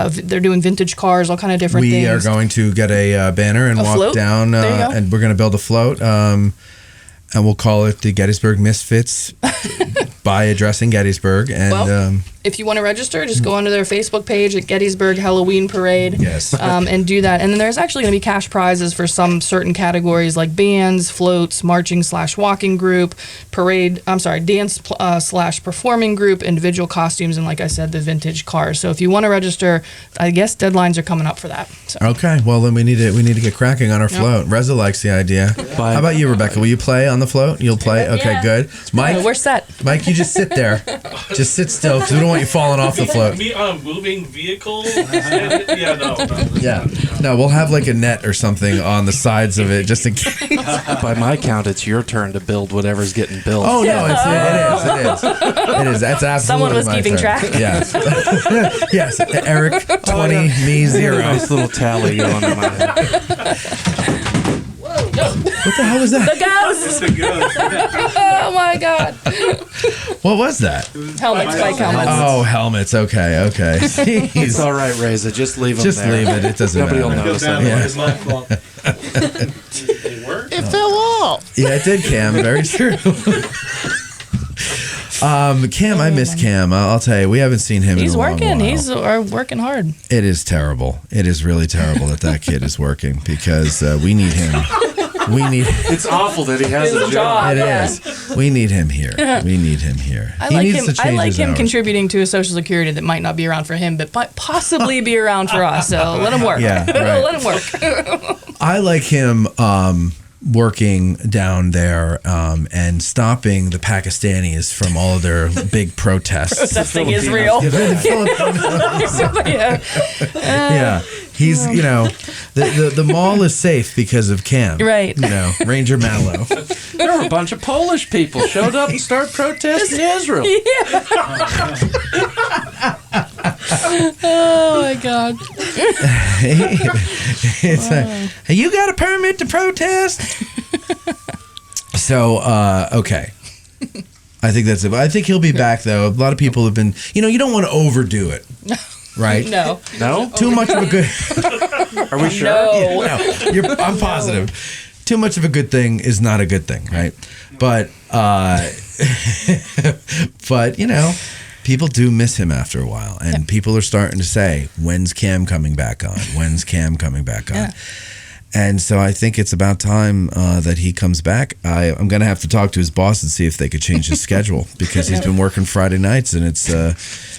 they're doing vintage cars, all kind of different things. We are going to get a banner and walk float? down, There you go. and we're going to build a float. And we'll call it the Gettysburg Misfits by addressing Gettysburg. And if you want to register, just go onto their Facebook page at Gettysburg Halloween Parade. Yes. And do that. And then there's actually going to be cash prizes for some certain categories like bands, floats, marching/walking group, dance / performing group, individual costumes, and like I said, the vintage cars. So if you want to register, I guess deadlines are coming up for that. So. Okay, well then we need to get cracking on our float. Reza likes the idea. How about you, Rebecca? Will you play on the float? You'll play? Okay, Yeah. good. Mike, We're set. Mike, you just sit there. Just sit still because we don't want you falling off the float. Me on a moving vehicle? Yeah, no. Yeah. No, we'll have like a net or something on the sides of it just in case. By my count, it's your turn to build whatever's getting built. Oh no, it is. That's absolutely Someone was my keeping turn. track. Yes. Yes. Eric 20, me 0. Nice little tally going on my head. What the hell was that? The ghost! Oh my god. What was that? Helmets, bike helmets. Oh, helmets. Okay. Jeez. It's all right, Reza. Just leave them Just there. leave it. It doesn't Nobody matter. will notice Yeah. it. It fell off. Yeah, it did, Cam. Very true. Cam, I miss Cam. I'll tell you, we haven't seen him He's in a working. long while. He's working hard. It is terrible. It is really terrible that kid is working because we need him. It's awful that he has a job. It is. We need him here. We need him here. I He like needs him. to change I like his him hours. contributing to a Social Security that might not be around for him, but might possibly be around for us. So let him work. Yeah, right. Let him work. I like him working down there and stopping the Pakistanis from all of their big protests. Protesting Israel. Yeah, he's the mall is safe because of Cam, right? Ranger Mallow. There were a bunch of Polish people showed up and started protesting Israel. Yeah. Oh my God. It's hey, you got a permit to protest? So, okay. I think that's it. I think he'll be back, though. A lot of people have been, you don't want to overdo it. Right? No. Too much of a good. Are we sure? No. I'm positive. Too much of a good thing is not a good thing, right? But, people do miss him after a while, and people are starting to say, "When's Cam coming back on? When's Cam coming back on?" And so I think it's about time that he comes back. I'm going to have to talk to his boss and see if they could change his schedule because he's been working Friday nights and it's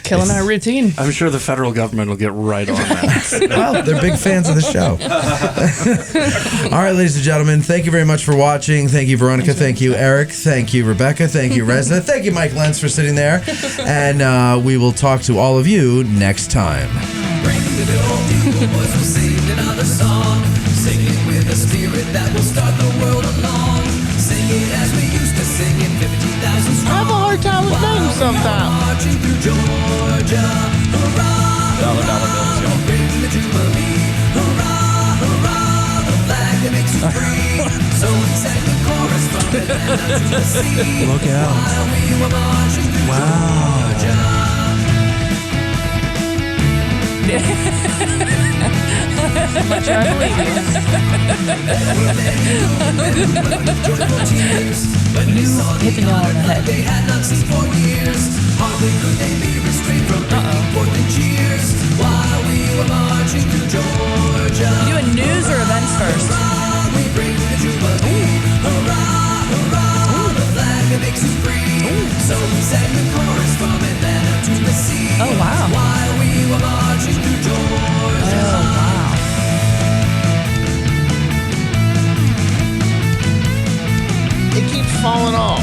killing our routine. I'm sure the federal government will get right on that. Well, they're big fans of the show. All right, ladies and gentlemen, thank you very much for watching. Thank you, Veronica. Thank you, Eric. Thank you, Rebecca. Thank you, Reza. Thank you, Mike Lentz, for sitting there. And we will talk to all of you next time. Singing with a spirit that will start the world along. Singing as we used to sing in 50,000 strong. I have a hard time with names sometimes. Marching through Georgia, hurrah, dollar bills, y'all. bring the Jubilee, hurrah, hurrah, the flag that makes you free. So we sang the chorus from Atlanta to the sea. Look out. While we were marching through Georgia. Much I believe you. Hit the nail on the head. They had not seen for years. Hardly could they be restrained from breaking forth in cheers while we were marching through Georgia. You doing news or events first? We bring the Jubilee. Hurrah, hurrah, the flag that makes you free. So we sang the chorus from Atlanta to the sea. Oh wow! While we were marching through Georgia. Oh wow! It keeps falling off.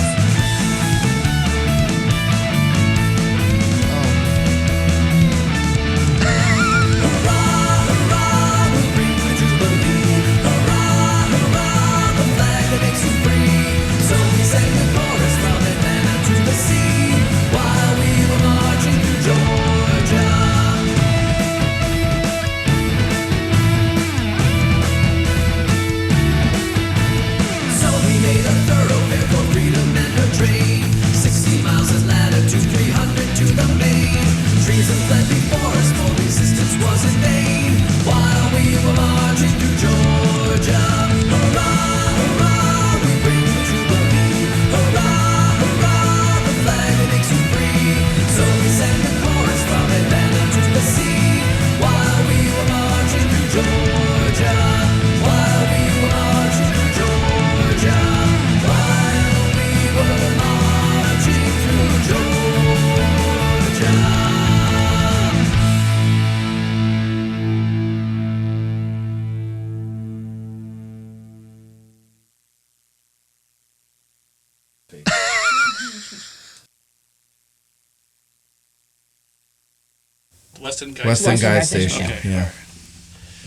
Weston Guide Station. Okay. Yeah.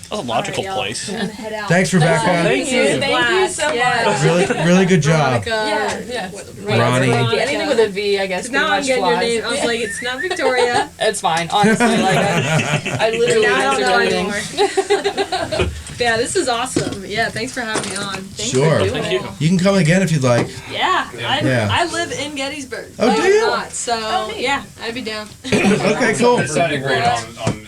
That's a logical place. Thanks, Rebecca. Thank you so much. Really good job. Yeah. Ronnie. Anything with a V, I guess. Now I'm getting your name. I was like, it's not Victoria. It's fine, honestly. Like I literally I don't know everything. anymore. Yeah, this is awesome. Yeah, thanks for having me on. Sure. Thank you. You can come again if you'd like. Yeah, Yeah. I live in Gettysburg. Oh, do you? Not, so yeah, I'd be down. Okay, cool. It sounded great on